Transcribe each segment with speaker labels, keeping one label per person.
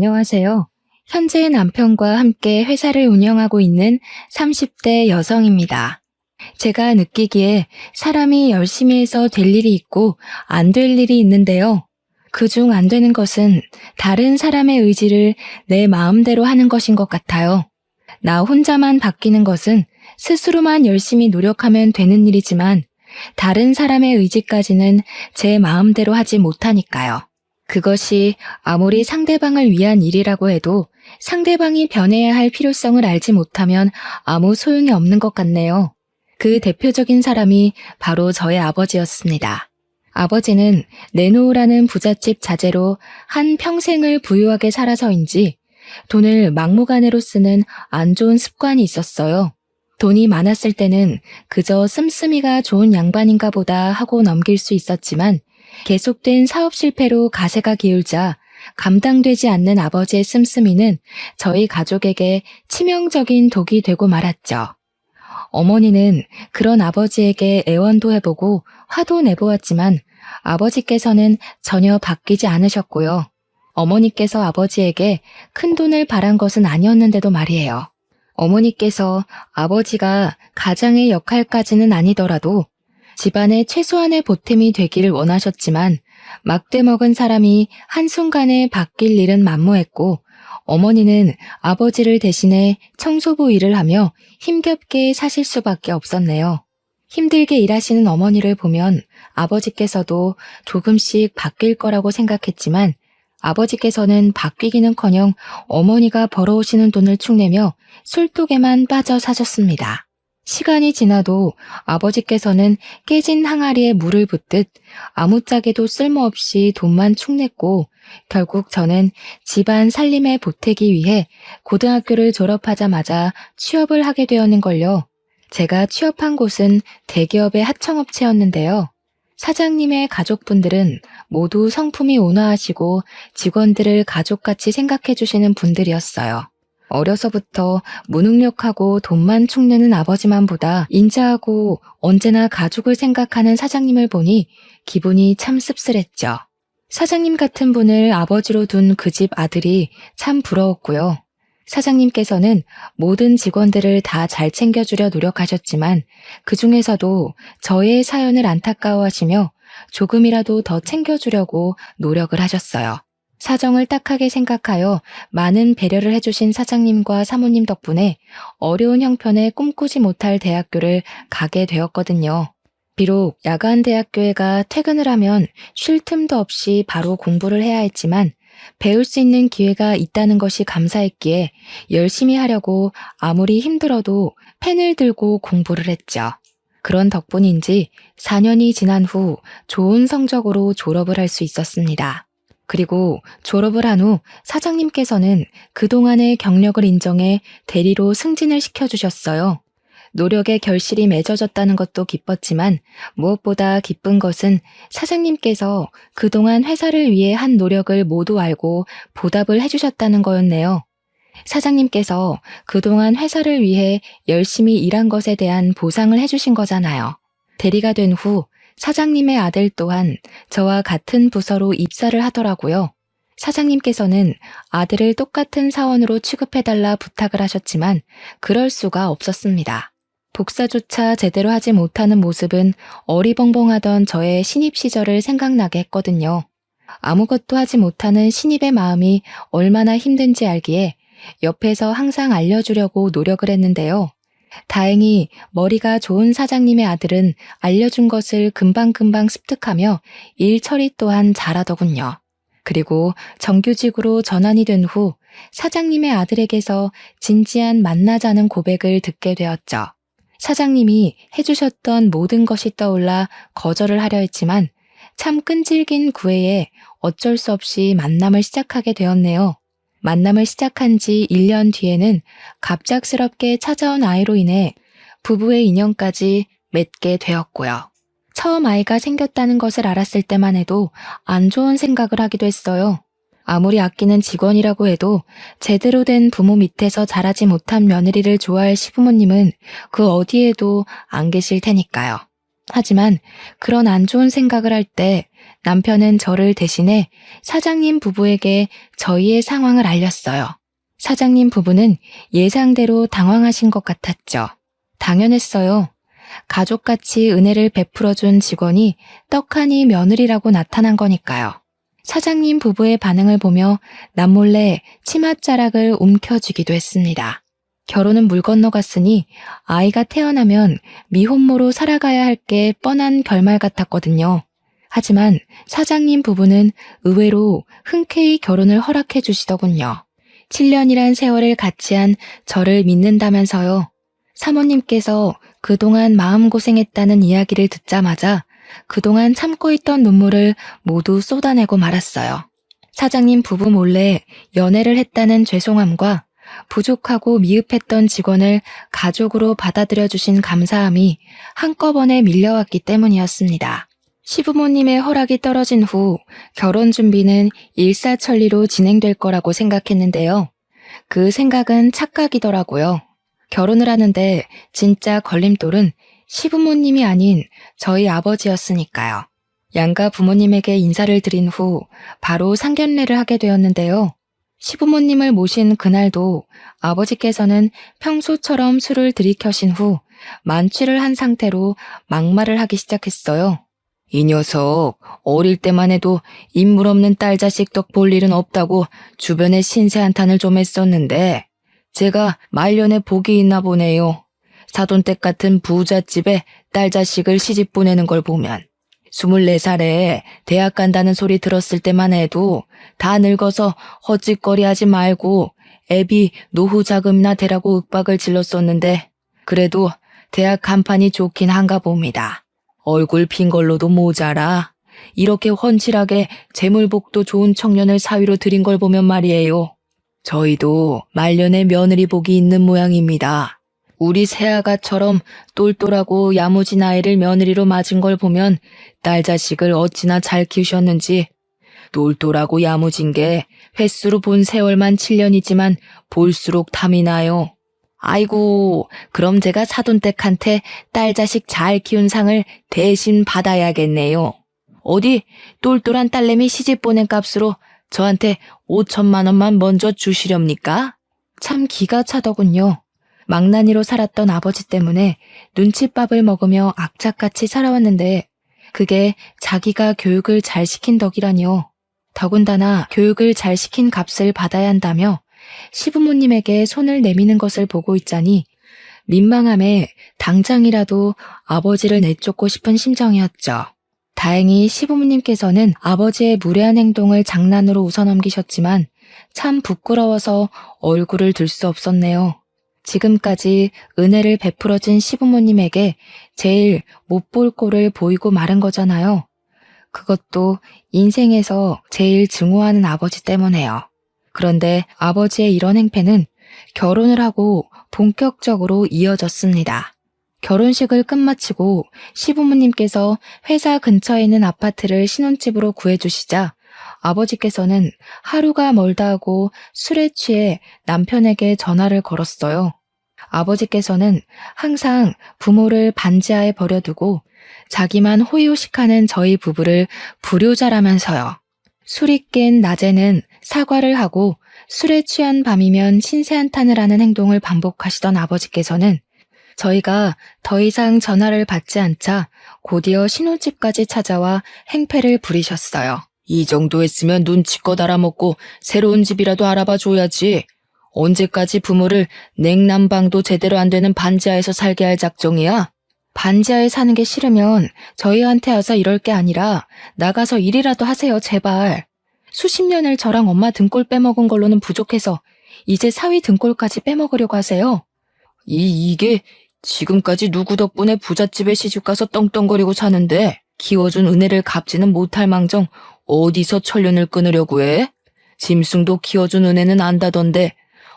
Speaker 1: 안녕하세요. 현재 남편과 함께 회사를 운영하고 있는 30대 여성입니다. 제가 느끼기에 사람이 열심히 해서 될 일이 있고 안 될 일이 있는데요. 그중 안 되는 것은 다른 사람의 의지를 내 마음대로 하는 것인 것 같아요. 나 혼자만 바뀌는 것은 스스로만 열심히 노력하면 되는 일이지만 다른 사람의 의지까지는 제 마음대로 하지 못하니까요. 그것이 아무리 상대방을 위한 일이라고 해도 상대방이 변해야 할 필요성을 알지 못하면 아무 소용이 없는 것 같네요. 그 대표적인 사람이 바로 저의 아버지였습니다. 아버지는 내놓으라는 부잣집 자제로 한 평생을 부유하게 살아서인지 돈을 막무가내로 쓰는 안 좋은 습관이 있었어요. 돈이 많았을 때는 그저 씀씀이가 좋은 양반인가 보다 하고 넘길 수 있었지만 계속된 사업 실패로 가세가 기울자 감당되지 않는 아버지의 씀씀이는 저희 가족에게 치명적인 독이 되고 말았죠. 어머니는 그런 아버지에게 애원도 해보고 화도 내보았지만 아버지께서는 전혀 바뀌지 않으셨고요. 어머니께서 아버지에게 큰 돈을 바란 것은 아니었는데도 말이에요. 어머니께서 아버지가 가장의 역할까지는 아니더라도 집안의 최소한의 보탬이 되기를 원하셨지만 막대 먹은 사람이 한순간에 바뀔 일은 만무했고 어머니는 아버지를 대신해 청소부 일을 하며 힘겹게 사실 수밖에 없었네요. 힘들게 일하시는 어머니를 보면 아버지께서도 조금씩 바뀔 거라고 생각했지만 아버지께서는 바뀌기는커녕 어머니가 벌어오시는 돈을 축내며 술독에만 빠져 사셨습니다. 시간이 지나도 아버지께서는 깨진 항아리에 물을 붓듯 아무짝에도 쓸모없이 돈만 축냈고 결국 저는 집안 살림에 보태기 위해 고등학교를 졸업하자마자 취업을 하게 되었는걸요. 제가 취업한 곳은 대기업의 하청업체였는데요. 사장님의 가족분들은 모두 성품이 온화하시고 직원들을 가족같이 생각해 주시는 분들이었어요. 어려서부터 무능력하고 돈만 축내는 아버지만 보다 인자하고 언제나 가족을 생각하는 사장님을 보니 기분이 참 씁쓸했죠. 사장님 같은 분을 아버지로 둔 그 집 아들이 참 부러웠고요. 사장님께서는 모든 직원들을 다 잘 챙겨주려 노력하셨지만 그 중에서도 저의 사연을 안타까워하시며 조금이라도 더 챙겨주려고 노력을 하셨어요. 사정을 딱하게 생각하여 많은 배려를 해주신 사장님과 사모님 덕분에 어려운 형편에 꿈꾸지 못할 대학교를 가게 되었거든요. 비록 야간 대학교에 가 퇴근을 하면 쉴 틈도 없이 바로 공부를 해야 했지만 배울 수 있는 기회가 있다는 것이 감사했기에 열심히 하려고 아무리 힘들어도 펜을 들고 공부를 했죠. 그런 덕분인지 4년이 지난 후 좋은 성적으로 졸업을 할 수 있었습니다. 그리고 졸업을 한 후 사장님께서는 그동안의 경력을 인정해 대리로 승진을 시켜주셨어요. 노력의 결실이 맺어졌다는 것도 기뻤지만 무엇보다 기쁜 것은 사장님께서 그동안 회사를 위해 한 노력을 모두 알고 보답을 해주셨다는 거였네요. 사장님께서 그동안 회사를 위해 열심히 일한 것에 대한 보상을 해주신 거잖아요. 대리가 된 후 사장님의 아들 또한 저와 같은 부서로 입사를 하더라고요. 사장님께서는 아들을 똑같은 사원으로 취급해달라 부탁을 하셨지만 그럴 수가 없었습니다. 복사조차 제대로 하지 못하는 모습은 어리벙벙하던 저의 신입 시절을 생각나게 했거든요. 아무것도 하지 못하는 신입의 마음이 얼마나 힘든지 알기에 옆에서 항상 알려주려고 노력을 했는데요. 다행히 머리가 좋은 사장님의 아들은 알려준 것을 금방금방 습득하며 일 처리 또한 잘하더군요. 그리고 정규직으로 전환이 된 후 사장님의 아들에게서 진지한 만나자는 고백을 듣게 되었죠. 사장님이 해주셨던 모든 것이 떠올라 거절을 하려 했지만 참 끈질긴 구애에 어쩔 수 없이 만남을 시작하게 되었네요. 만남을 시작한 지 1년 뒤에는 갑작스럽게 찾아온 아이로 인해 부부의 인연까지 맺게 되었고요. 처음 아이가 생겼다는 것을 알았을 때만 해도 안 좋은 생각을 하기도 했어요. 아무리 아끼는 직원이라고 해도 제대로 된 부모 밑에서 자라지 못한 며느리를 좋아할 시부모님은 그 어디에도 안 계실 테니까요. 하지만 그런 안 좋은 생각을 할 때 남편은 저를 대신해 사장님 부부에게 저희의 상황을 알렸어요. 사장님 부부는 예상대로 당황하신 것 같았죠. 당연했어요. 가족같이 은혜를 베풀어준 직원이 떡하니 며느리라고 나타난 거니까요. 사장님 부부의 반응을 보며 남몰래 치맛자락을 움켜쥐기도 했습니다. 결혼은 물 건너갔으니 아이가 태어나면 미혼모로 살아가야 할 게 뻔한 결말 같았거든요. 하지만 사장님 부부는 의외로 흔쾌히 결혼을 허락해 주시더군요. 7년이란 세월을 같이 한 저를 믿는다면서요. 사모님께서 그동안 마음고생했다는 이야기를 듣자마자 그동안 참고 있던 눈물을 모두 쏟아내고 말았어요. 사장님 부부 몰래 연애를 했다는 죄송함과 부족하고 미흡했던 직원을 가족으로 받아들여 주신 감사함이 한꺼번에 밀려왔기 때문이었습니다. 시부모님의 허락이 떨어진 후 결혼 준비는 일사천리로 진행될 거라고 생각했는데요. 그 생각은 착각이더라고요. 결혼을 하는데 진짜 걸림돌은 시부모님이 아닌 저희 아버지였으니까요. 양가 부모님에게 인사를 드린 후 바로 상견례를 하게 되었는데요. 시부모님을 모신 그날도 아버지께서는 평소처럼 술을 들이켜신 후 만취를 한 상태로 막말을 하기 시작했어요. 이 녀석 어릴 때만 해도 인물 없는 딸 자식 덕 볼 일은 없다고 주변에 신세한탄을 좀 했었는데 제가 말년에 복이 있나 보네요. 사돈댁 같은 부잣집에 딸 자식을 시집 보내는 걸 보면 24살에 대학 간다는 소리 들었을 때만 해도 다 늙어서 헛짓거리 하지 말고 애비 노후 자금이나 대라고 윽박을 질렀었는데 그래도 대학 간판이 좋긴 한가 봅니다. 얼굴 핀 걸로도 모자라. 이렇게 훤칠하게 재물복도 좋은 청년을 사위로 들인 걸 보면 말이에요. 저희도 말년에 며느리 복이 있는 모양입니다. 우리 새아가처럼 똘똘하고 야무진 아이를 며느리로 맞은 걸 보면 딸 자식을 어찌나 잘 키우셨는지. 똘똘하고 야무진 게 횟수로 본 세월만 7년이지만 볼수록 탐이 나요. 아이고, 그럼 제가 사돈댁한테 딸 자식 잘 키운 상을 대신 받아야겠네요. 어디 똘똘한 딸내미 시집 보낸 값으로 저한테 5천만 원만 먼저 주시렵니까? 참 기가 차더군요. 망나니로 살았던 아버지 때문에 눈칫밥을 먹으며 악착같이 살아왔는데 그게 자기가 교육을 잘 시킨 덕이라니요. 더군다나 교육을 잘 시킨 값을 받아야 한다며 시부모님에게 손을 내미는 것을 보고 있자니 민망함에 당장이라도 아버지를 내쫓고 싶은 심정이었죠. 다행히 시부모님께서는 아버지의 무례한 행동을 장난으로 웃어넘기셨지만 참 부끄러워서 얼굴을 들 수 없었네요. 지금까지 은혜를 베풀어준 시부모님에게 제일 못 볼 꼴을 보이고 마른 거잖아요. 그것도 인생에서 제일 증오하는 아버지 때문에요. 그런데 아버지의 이런 행패는 결혼을 하고 본격적으로 이어졌습니다. 결혼식을 끝마치고 시부모님께서 회사 근처에 있는 아파트를 신혼집으로 구해주시자 아버지께서는 하루가 멀다 하고 술에 취해 남편에게 전화를 걸었어요. 아버지께서는 항상 부모를 반지하에 버려두고 자기만 호의호식하는 저희 부부를 불효자라면서요. 술이 깬 낮에는 사과를 하고 술에 취한 밤이면 신세한탄을 하는 행동을 반복하시던 아버지께서는 저희가 더 이상 전화를 받지 않자 곧이어 신혼집까지 찾아와 행패를 부리셨어요. 이 정도 했으면 눈치껏 알아먹고 새로운 집이라도 알아봐 줘야지. 언제까지 부모를 냉난방도 제대로 안 되는 반지하에서 살게 할 작정이야? 반지하에 사는 게 싫으면 저희한테 와서 이럴 게 아니라 나가서 일이라도 하세요, 제발. 수십 년을 저랑 엄마 등골 빼먹은 걸로는 부족해서 이제 사위 등골까지 빼먹으려고 하세요. 이게 지금까지 누구 덕분에 부잣집에 시집가서 떵떵거리고 사는데 키워준 은혜를 갚지는 못할 망정 어디서 천련을 끊으려고 해? 짐승도 키워준 은혜는 안다던데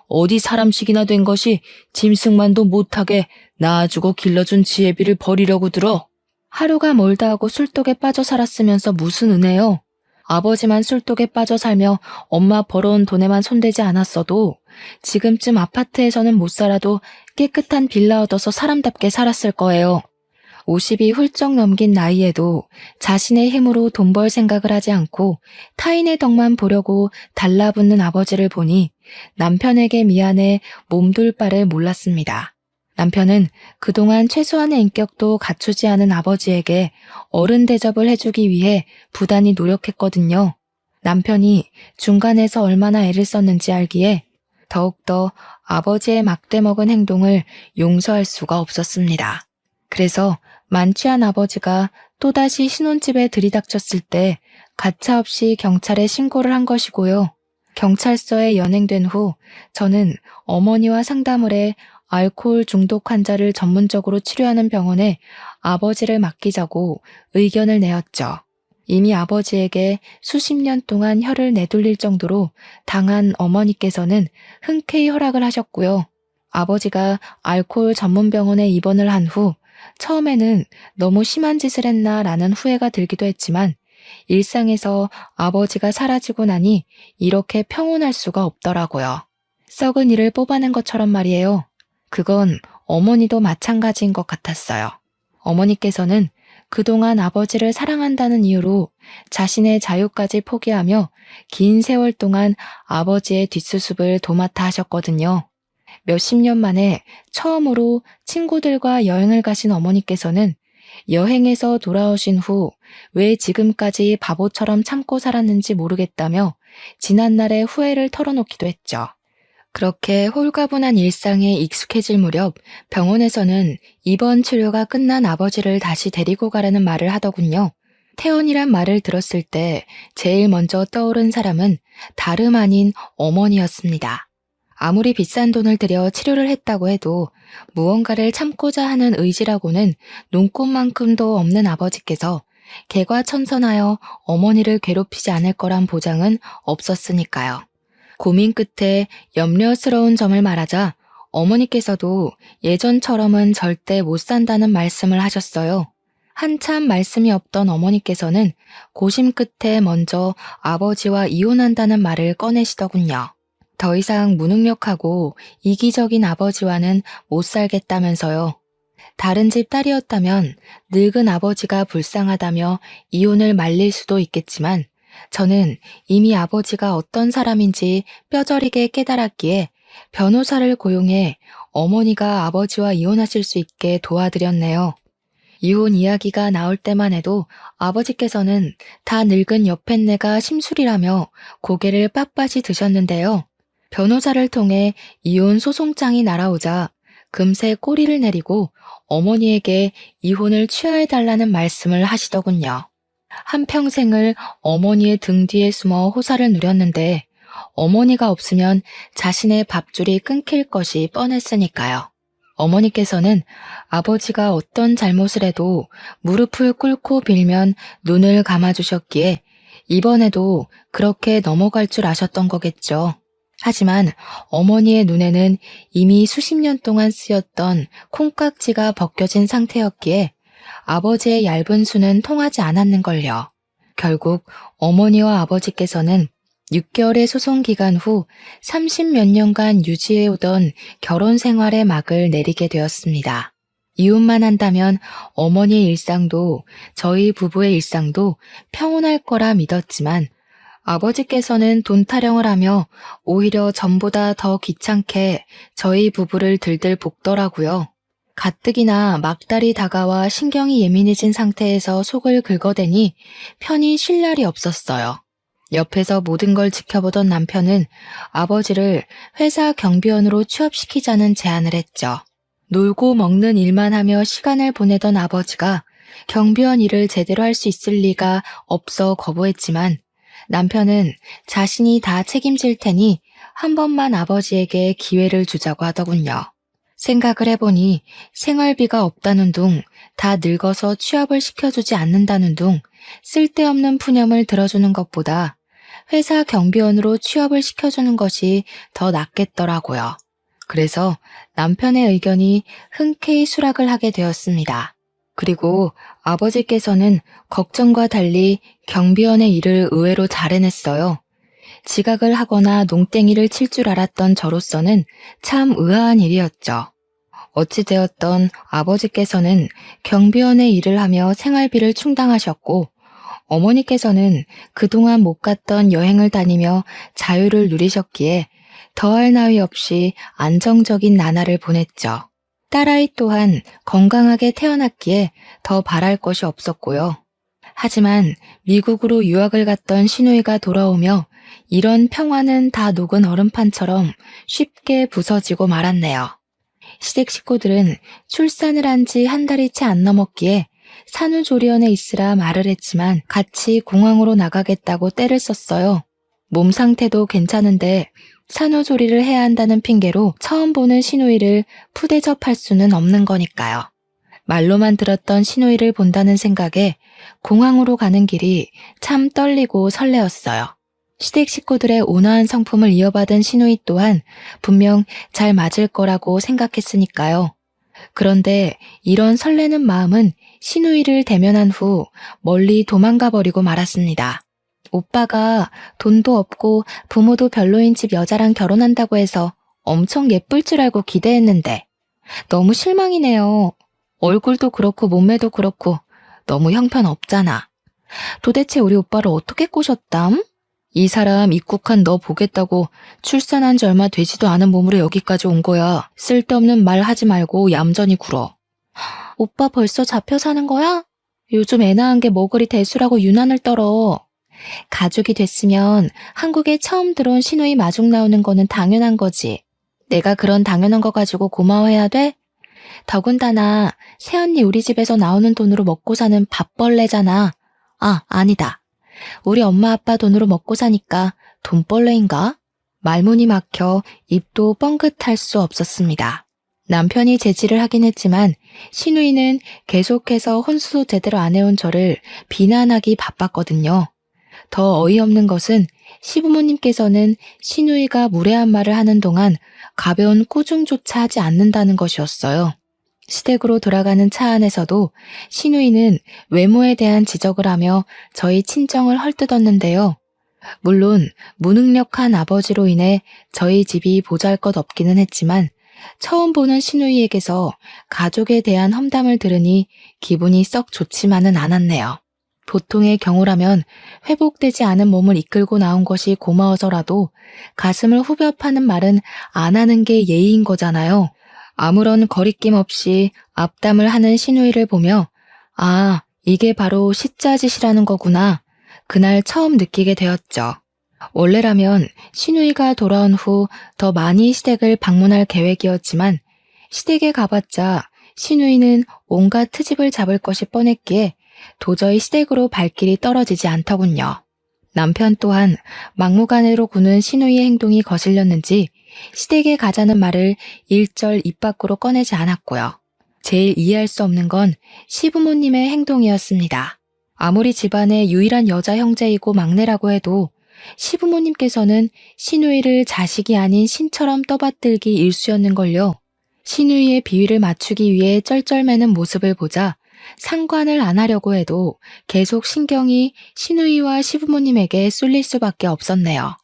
Speaker 1: 어디 사람식이나 된 것이 짐승만도 못하게 낳아주고 길러준 지혜비를 버리려고 들어? 하루가 멀다 하고 술독에 빠져 살았으면서 무슨 은혜요? 아버지만 술독에 빠져 살며 엄마 벌어온 돈에만 손대지 않았어도 지금쯤 아파트에서는 못 살아도 깨끗한 빌라 얻어서 사람답게 살았을 거예요. 50이 훌쩍 넘긴 나이에도 자신의 힘으로 돈 벌 생각을 하지 않고 타인의 덕만 보려고 달라붙는 아버지를 보니 남편에게 미안해 몸둘 바를 몰랐습니다. 남편은 그동안 최소한의 인격도 갖추지 않은 아버지에게 어른 대접을 해주기 위해 부단히 노력했거든요. 남편이 중간에서 얼마나 애를 썼는지 알기에 더욱더 아버지의 막대먹은 행동을 용서할 수가 없었습니다. 그래서 만취한 아버지가 또다시 신혼집에 들이닥쳤을 때 가차없이 경찰에 신고를 한 것이고요. 경찰서에 연행된 후 저는 어머니와 상담을 해 알코올 중독 환자를 전문적으로 치료하는 병원에 아버지를 맡기자고 의견을 내었죠. 이미 아버지에게 수십 년 동안 혀를 내둘릴 정도로 당한 어머니께서는 흔쾌히 허락을 하셨고요. 아버지가 알코올 전문병원에 입원을 한 후 처음에는 너무 심한 짓을 했나 라는 후회가 들기도 했지만 일상에서 아버지가 사라지고 나니 이렇게 평온할 수가 없더라고요. 썩은 이를 뽑아낸 것처럼 말이에요. 그건 어머니도 마찬가지인 것 같았어요. 어머니께서는 그동안 아버지를 사랑한다는 이유로 자신의 자유까지 포기하며 긴 세월 동안 아버지의 뒷수습을 도맡아 하셨거든요. 몇십 년 만에 처음으로 친구들과 여행을 가신 어머니께서는 여행에서 돌아오신 후 왜 지금까지 바보처럼 참고 살았는지 모르겠다며 지난날의 후회를 털어놓기도 했죠. 그렇게 홀가분한 일상에 익숙해질 무렵 병원에서는 입원 치료가 끝난 아버지를 다시 데리고 가라는 말을 하더군요. 퇴원이란 말을 들었을 때 제일 먼저 떠오른 사람은 다름 아닌 어머니였습니다. 아무리 비싼 돈을 들여 치료를 했다고 해도 무언가를 참고자 하는 의지라고는 눈꼽만큼도 없는 아버지께서 개과천선하여 어머니를 괴롭히지 않을 거란 보장은 없었으니까요. 고민 끝에 염려스러운 점을 말하자 어머니께서도 예전처럼은 절대 못 산다는 말씀을 하셨어요. 한참 말씀이 없던 어머니께서는 고심 끝에 먼저 아버지와 이혼한다는 말을 꺼내시더군요. 더 이상 무능력하고 이기적인 아버지와는 못 살겠다면서요. 다른 집 딸이었다면 늙은 아버지가 불쌍하다며 이혼을 말릴 수도 있겠지만 저는 이미 아버지가 어떤 사람인지 뼈저리게 깨달았기에 변호사를 고용해 어머니가 아버지와 이혼하실 수 있게 도와드렸네요. 이혼 이야기가 나올 때만 해도 아버지께서는 다 늙은 여팻네가 심술이라며 고개를 빳빳이 드셨는데요. 변호사를 통해 이혼 소송장이 날아오자 금세 꼬리를 내리고 어머니에게 이혼을 취하해달라는 말씀을 하시더군요. 한평생을 어머니의 등 뒤에 숨어 호사를 누렸는데 어머니가 없으면 자신의 밥줄이 끊길 것이 뻔했으니까요. 어머니께서는 아버지가 어떤 잘못을 해도 무릎을 꿇고 빌면 눈을 감아주셨기에 이번에도 그렇게 넘어갈 줄 아셨던 거겠죠. 하지만 어머니의 눈에는 이미 수십 년 동안 쓰였던 콩깍지가 벗겨진 상태였기에 아버지의 얇은 수는 통하지 않았는걸요. 결국 어머니와 아버지께서는 6개월의 소송 기간 후 30몇 년간 유지해오던 결혼 생활의 막을 내리게 되었습니다. 이혼만 한다면 어머니의 일상도 저희 부부의 일상도 평온할 거라 믿었지만 아버지께서는 돈 타령을 하며 오히려 전보다 더 귀찮게 저희 부부를 들들 볶더라고요. 가뜩이나 막달이 다가와 신경이 예민해진 상태에서 속을 긁어대니 편히 쉴 날이 없었어요. 옆에서 모든 걸 지켜보던 남편은 아버지를 회사 경비원으로 취업시키자는 제안을 했죠. 놀고 먹는 일만 하며 시간을 보내던 아버지가 경비원 일을 제대로 할 수 있을 리가 없어 거부했지만 남편은 자신이 다 책임질 테니 한 번만 아버지에게 기회를 주자고 하더군요. 생각을 해보니 생활비가 없다는 둥, 다 늙어서 취업을 시켜주지 않는다는 둥, 쓸데없는 푸념을 들어주는 것보다 회사 경비원으로 취업을 시켜주는 것이 더 낫겠더라고요. 그래서 남편의 의견이 흔쾌히 수락을 하게 되었습니다. 그리고 아버지께서는 걱정과 달리 경비원의 일을 의외로 잘 해냈어요. 지각을 하거나 농땡이를 칠 줄 알았던 저로서는 참 의아한 일이었죠. 어찌되었던 아버지께서는 경비원의 일을 하며 생활비를 충당하셨고 어머니께서는 그동안 못 갔던 여행을 다니며 자유를 누리셨기에 더할 나위 없이 안정적인 나날을 보냈죠. 딸아이 또한 건강하게 태어났기에 더 바랄 것이 없었고요. 하지만 미국으로 유학을 갔던 시누이가 돌아오며 이런 평화는 다 녹은 얼음판처럼 쉽게 부서지고 말았네요. 시댁 식구들은 출산을 한 지 한 달이 채 안 넘었기에 산후조리원에 있으라 말을 했지만 같이 공항으로 나가겠다고 떼를 썼어요. 몸 상태도 괜찮은데 산후조리를 해야 한다는 핑계로 처음 보는 시누이를 푸대접할 수는 없는 거니까요. 말로만 들었던 시누이를 본다는 생각에 공항으로 가는 길이 참 떨리고 설레었어요. 시댁 식구들의 온화한 성품을 이어받은 시누이 또한 분명 잘 맞을 거라고 생각했으니까요. 그런데 이런 설레는 마음은 시누이를 대면한 후 멀리 도망가 버리고 말았습니다. 오빠가 돈도 없고 부모도 별로인 집 여자랑 결혼한다고 해서 엄청 예쁠 줄 알고 기대했는데 너무 실망이네요. 얼굴도 그렇고 몸매도 그렇고 너무 형편없잖아. 도대체 우리 오빠를 어떻게 꼬셨담? 이 사람 입국한 너 보겠다고 출산한 지 얼마 되지도 않은 몸으로 여기까지 온 거야. 쓸데없는 말 하지 말고 얌전히 굴어. 오빠 벌써 잡혀 사는 거야? 요즘 애 낳은 게 뭐 그리 대수라고 유난을 떨어. 가족이 됐으면 한국에 처음 들어온 시누이 마중 나오는 거는 당연한 거지. 내가 그런 당연한 거 가지고 고마워해야 돼? 더군다나 새언니 우리 집에서 나오는 돈으로 먹고 사는 밥벌레잖아. 아, 아니다. 우리 엄마 아빠 돈으로 먹고 사니까 돈벌레인가? 말문이 막혀 입도 뻥긋할 수 없었습니다. 남편이 제지를 하긴 했지만 시누이는 계속해서 혼수도 제대로 안 해온 저를 비난하기 바빴거든요. 더 어이없는 것은 시부모님께서는 시누이가 무례한 말을 하는 동안 가벼운 꾸중조차 하지 않는다는 것이었어요. 시댁으로 돌아가는 차 안에서도 시누이는 외모에 대한 지적을 하며 저희 친정을 헐뜯었는데요. 물론 무능력한 아버지로 인해 저희 집이 보잘것없기는 했지만 처음 보는 시누이에게서 가족에 대한 험담을 들으니 기분이 썩 좋지만은 않았네요. 보통의 경우라면 회복되지 않은 몸을 이끌고 나온 것이 고마워서라도 가슴을 후벼 파는 말은 안 하는 게 예의인 거잖아요. 아무런 거리낌 없이 앞담을 하는 시누이를 보며 아, 이게 바로 시짜짓이라는 거구나. 그날 처음 느끼게 되었죠. 원래라면 시누이가 돌아온 후 더 많이 시댁을 방문할 계획이었지만 시댁에 가봤자 시누이는 온갖 트집을 잡을 것이 뻔했기에 도저히 시댁으로 발길이 떨어지지 않더군요. 남편 또한 막무가내로 구는 시누이의 행동이 거슬렸는지 시댁에 가자는 말을 일절 입 밖으로 꺼내지 않았고요. 제일 이해할 수 없는 건 시부모님의 행동이었습니다. 아무리 집안의 유일한 여자 형제이고 막내라고 해도 시부모님께서는 시누이를 자식이 아닌 신처럼 떠받들기 일쑤였는걸요. 시누이의 비위를 맞추기 위해 쩔쩔매는 모습을 보자 상관을 안 하려고 해도 계속 신경이 시누이와 시부모님에게 쏠릴 수밖에 없었네요.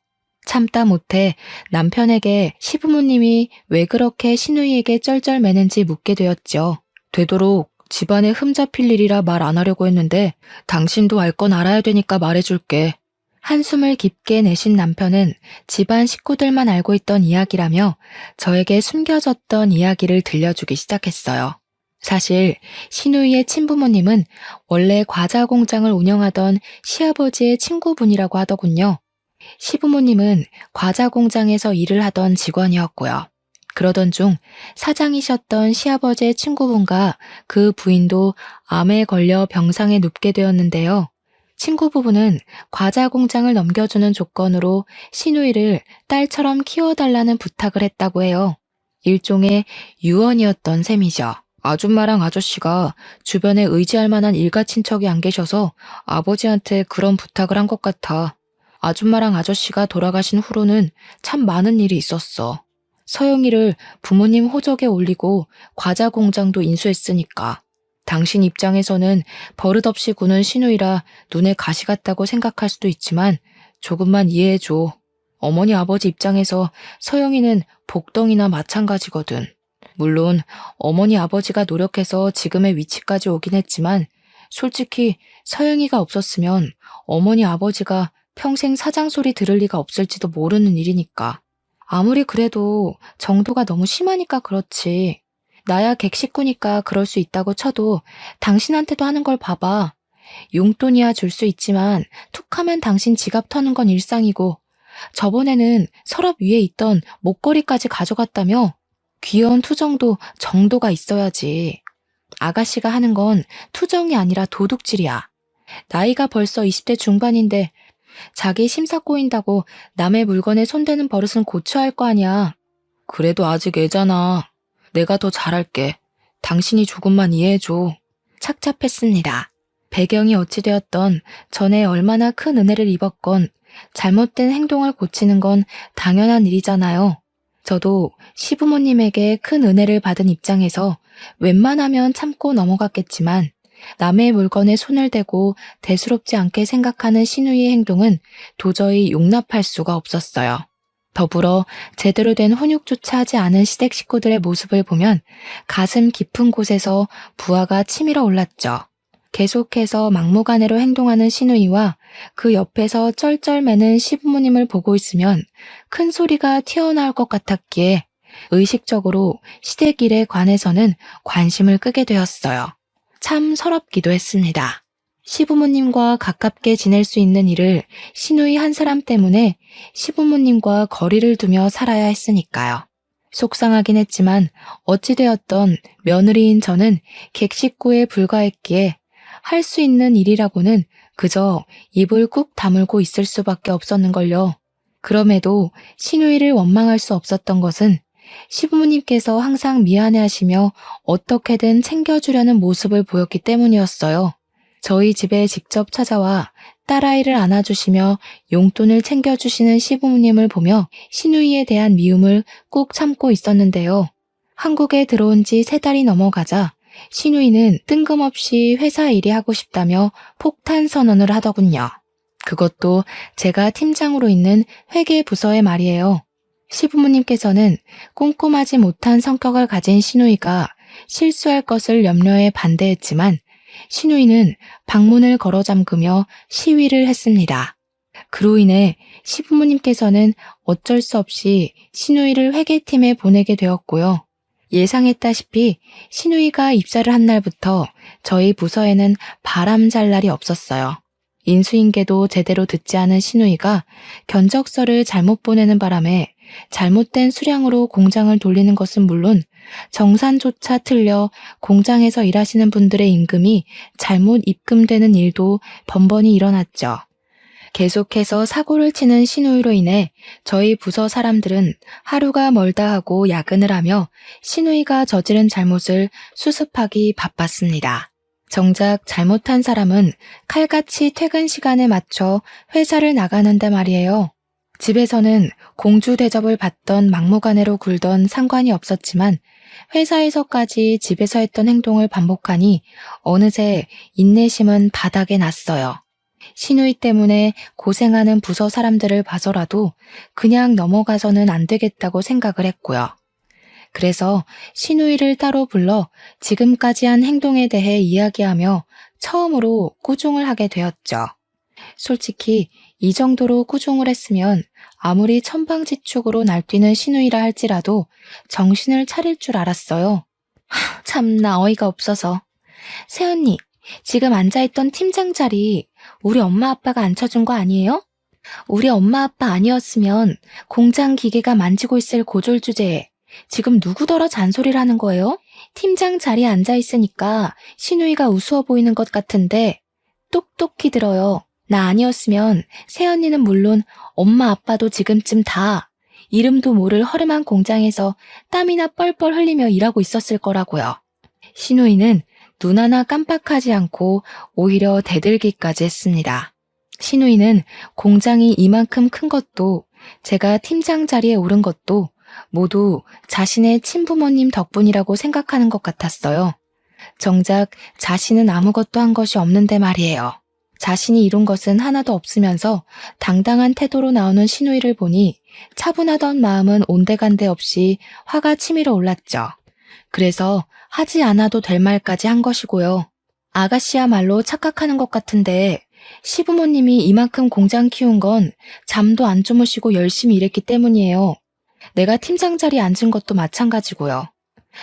Speaker 1: 참다 못해 남편에게 시부모님이 왜 그렇게 시누이에게 쩔쩔매는지 묻게 되었죠. 되도록 집안에 흠 잡힐 일이라 말 안 하려고 했는데 당신도 알 건 알아야 되니까 말해줄게. 한숨을 깊게 내쉰 남편은 집안 식구들만 알고 있던 이야기라며 저에게 숨겨졌던 이야기를 들려주기 시작했어요. 사실 시누이의 친부모님은 원래 과자 공장을 운영하던 시아버지의 친구분이라고 하더군요. 시부모님은 과자 공장에서 일을 하던 직원이었고요. 그러던 중 사장이셨던 시아버지의 친구분과 그 부인도 암에 걸려 병상에 눕게 되었는데요. 친구 부부는 과자 공장을 넘겨주는 조건으로 시누이를 딸처럼 키워달라는 부탁을 했다고 해요. 일종의 유언이었던 셈이죠. 아줌마랑 아저씨가 주변에 의지할 만한 일가 친척이 안 계셔서 아버지한테 그런 부탁을 한 것 같아. 아줌마랑 아저씨가 돌아가신 후로는 참 많은 일이 있었어. 서영이를 부모님 호적에 올리고 과자 공장도 인수했으니까. 당신 입장에서는 버릇없이 구는 시누이라 눈에 가시 같다고 생각할 수도 있지만 조금만 이해해줘. 어머니 아버지 입장에서 서영이는 복덩이나 마찬가지거든. 물론 어머니 아버지가 노력해서 지금의 위치까지 오긴 했지만 솔직히 서영이가 없었으면 어머니 아버지가 평생 사장 소리 들을 리가 없을지도 모르는 일이니까. 아무리 그래도 정도가 너무 심하니까 그렇지. 나야 객식구니까 그럴 수 있다고 쳐도 당신한테도 하는 걸 봐봐. 용돈이야 줄 수 있지만 툭하면 당신 지갑 터는 건 일상이고 저번에는 서랍 위에 있던 목걸이까지 가져갔다며? 귀여운 투정도 정도가 있어야지. 아가씨가 하는 건 투정이 아니라 도둑질이야. 나이가 벌써 20대 중반인데 자기 심사 꼬인다고 남의 물건에 손대는 버릇은 고쳐야 할 거 아니야. 그래도 아직 애잖아. 내가 더 잘할게. 당신이 조금만 이해해줘. 착잡했습니다. 배경이 어찌되었던 전에 얼마나 큰 은혜를 입었건 잘못된 행동을 고치는 건 당연한 일이잖아요. 저도 시부모님에게 큰 은혜를 받은 입장에서 웬만하면 참고 넘어갔겠지만 남의 물건에 손을 대고 대수롭지 않게 생각하는 시누이의 행동은 도저히 용납할 수가 없었어요. 더불어 제대로 된 훈육조차 하지 않은 시댁 식구들의 모습을 보면 가슴 깊은 곳에서 부하가 치밀어 올랐죠. 계속해서 막무가내로 행동하는 시누이와 그 옆에서 쩔쩔매는 시부모님을 보고 있으면 큰 소리가 튀어나올 것 같았기에 의식적으로 시댁 일에 관해서는 관심을 끄게 되었어요. 참 서럽기도 했습니다. 시부모님과 가깝게 지낼 수 있는 일을 시누이 한 사람 때문에 시부모님과 거리를 두며 살아야 했으니까요. 속상하긴 했지만 어찌되었던 며느리인 저는 객식구에 불과했기에 할 수 있는 일이라고는 그저 입을 꾹 다물고 있을 수밖에 없었는걸요. 그럼에도 시누이를 원망할 수 없었던 것은 시부모님께서 항상 미안해하시며 어떻게든 챙겨주려는 모습을 보였기 때문이었어요. 저희 집에 직접 찾아와 딸아이를 안아주시며 용돈을 챙겨주시는 시부모님을 보며 시누이에 대한 미움을 꾹 참고 있었는데요. 한국에 들어온 지 3달이 넘어가자 시누이는 뜬금없이 회사 일이 하고 싶다며 폭탄 선언을 하더군요. 그것도 제가 팀장으로 있는 회계 부서의 말이에요. 시부모님께서는 꼼꼼하지 못한 성격을 가진 시누이가 실수할 것을 염려해 반대했지만 시누이는 방문을 걸어 잠그며 시위를 했습니다. 그로 인해 시부모님께서는 어쩔 수 없이 시누이를 회계팀에 보내게 되었고요. 예상했다시피 시누이가 입사를 한 날부터 저희 부서에는 바람 잘 날이 없었어요. 인수인계도 제대로 듣지 않은 시누이가 견적서를 잘못 보내는 바람에 잘못된 수량으로 공장을 돌리는 것은 물론 정산조차 틀려 공장에서 일하시는 분들의 임금이 잘못 입금되는 일도 번번이 일어났죠. 계속해서 사고를 치는 시누이로 인해 저희 부서 사람들은 하루가 멀다 하고 야근을 하며 시누이가 저지른 잘못을 수습하기 바빴습니다. 정작 잘못한 사람은 칼같이 퇴근 시간에 맞춰 회사를 나가는데 말이에요. 집에서는 공주 대접을 받던 막무가내로 굴던 상관이 없었지만 회사에서까지 집에서 했던 행동을 반복하니 어느새 인내심은 바닥에 났어요. 시누이 때문에 고생하는 부서 사람들을 봐서라도 그냥 넘어가서는 안 되겠다고 생각을 했고요. 그래서 시누이를 따로 불러 지금까지 한 행동에 대해 이야기하며 처음으로 꾸중을 하게 되었죠. 솔직히 이 정도로 꾸중을 했으면 아무리 천방지축으로 날뛰는 시누이라 할지라도 정신을 차릴 줄 알았어요. 참나 어이가 없어서. 새언니, 지금 앉아있던 팀장 자리 우리 엄마 아빠가 앉혀준 거 아니에요? 우리 엄마 아빠 아니었으면 공장 기계가 만지고 있을 고졸 주제에 지금 누구더러 잔소리를 하는 거예요? 팀장 자리에 앉아있으니까 시누이가 우스워 보이는 것 같은데 똑똑히 들어요. 나 아니었으면 새언니는 물론 엄마 아빠도 지금쯤 다 이름도 모를 허름한 공장에서 땀이나 뻘뻘 흘리며 일하고 있었을 거라고요. 시누이는 눈 하나 깜빡하지 않고 오히려 대들기까지 했습니다. 시누이는 공장이 이만큼 큰 것도 제가 팀장 자리에 오른 것도 모두 자신의 친부모님 덕분이라고 생각하는 것 같았어요. 정작 자신은 아무것도 한 것이 없는데 말이에요. 자신이 이룬 것은 하나도 없으면서 당당한 태도로 나오는 시누이를 보니 차분하던 마음은 온데간데 없이 화가 치밀어 올랐죠. 그래서 하지 않아도 될 말까지 한 것이고요. 아가씨야말로 착각하는 것 같은데 시부모님이 이만큼 공장 키운 건 잠도 안 주무시고 열심히 일했기 때문이에요. 내가 팀장 자리에 앉은 것도 마찬가지고요.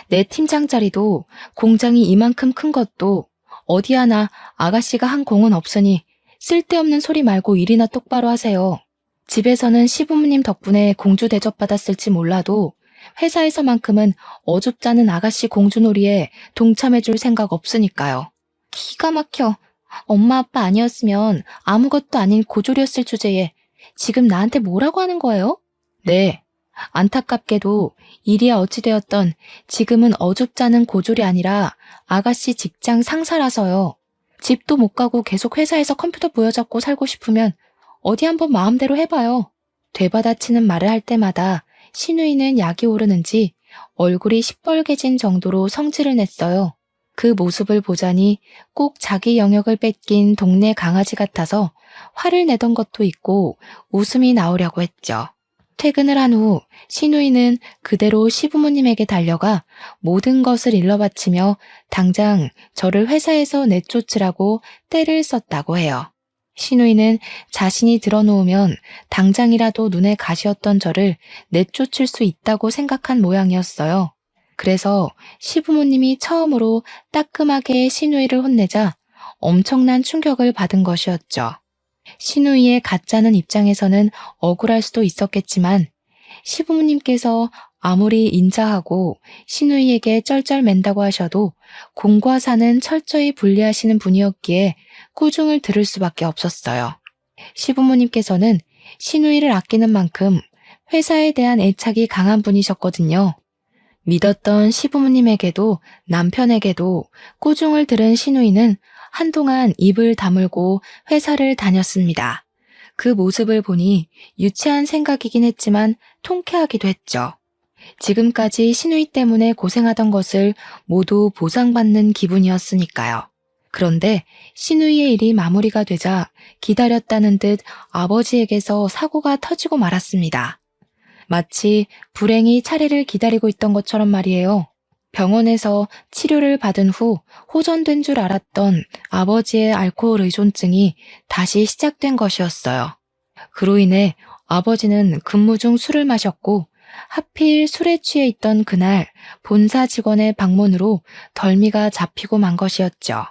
Speaker 1: 내 팀장 자리도 공장이 이만큼 큰 것도 어디 하나 아가씨가 한 공은 없으니 쓸데없는 소리 말고 일이나 똑바로 하세요. 집에서는 시부모님 덕분에 공주 대접받았을지 몰라도 회사에서만큼은 어줍잖은 아가씨 공주놀이에 동참해줄 생각 없으니까요. 기가 막혀. 엄마 아빠 아니었으면 아무것도 아닌 고졸이었을 주제에 지금 나한테 뭐라고 하는 거예요? 네. 안타깝게도 일이야 어찌되었던 지금은 어줍잖은 고졸이 아니라 아가씨 직장 상사라서요. 집도 못 가고 계속 회사에서 컴퓨터 부여잡고 살고 싶으면 어디 한번 마음대로 해봐요. 되받아치는 말을 할 때마다 신우이는 약이 오르는지 얼굴이 시뻘개진 정도로 성질을 냈어요. 그 모습을 보자니 꼭 자기 영역을 뺏긴 동네 강아지 같아서 화를 내던 것도 있고 웃음이 나오려고 했죠. 퇴근을 한 후 신우이는 그대로 시부모님에게 달려가 모든 것을 일러바치며 당장 저를 회사에서 내쫓으라고 떼를 썼다고 해요. 신우이는 자신이 들어놓으면 당장이라도 눈에 가시었던 저를 내쫓을 수 있다고 생각한 모양이었어요. 그래서 시부모님이 처음으로 따끔하게 신우이를 혼내자 엄청난 충격을 받은 것이었죠. 신우이의 가짜는 입장에서는 억울할 수도 있었겠지만 시부모님께서 아무리 인자하고 신우이에게 쩔쩔맨다고 하셔도 공과 사는 철저히 분리하시는 분이었기에 꾸중을 들을 수밖에 없었어요. 시부모님께서는 신우이를 아끼는 만큼 회사에 대한 애착이 강한 분이셨거든요. 믿었던 시부모님에게도 남편에게도 꾸중을 들은 신우이는 한동안 입을 다물고 회사를 다녔습니다. 그 모습을 보니 유치한 생각이긴 했지만 통쾌하기도 했죠. 지금까지 신우이 때문에 고생하던 것을 모두 보상받는 기분이었으니까요. 그런데 신우이의 일이 마무리가 되자 기다렸다는 듯 아버지에게서 사고가 터지고 말았습니다. 마치 불행이 차례를 기다리고 있던 것처럼 말이에요. 병원에서 치료를 받은 후 호전된 줄 알았던 아버지의 알코올 의존증이 다시 시작된 것이었어요. 그로 인해 아버지는 근무 중 술을 마셨고 하필 술에 취해 있던 그날 본사 직원의 방문으로 덜미가 잡히고 만 것이었죠.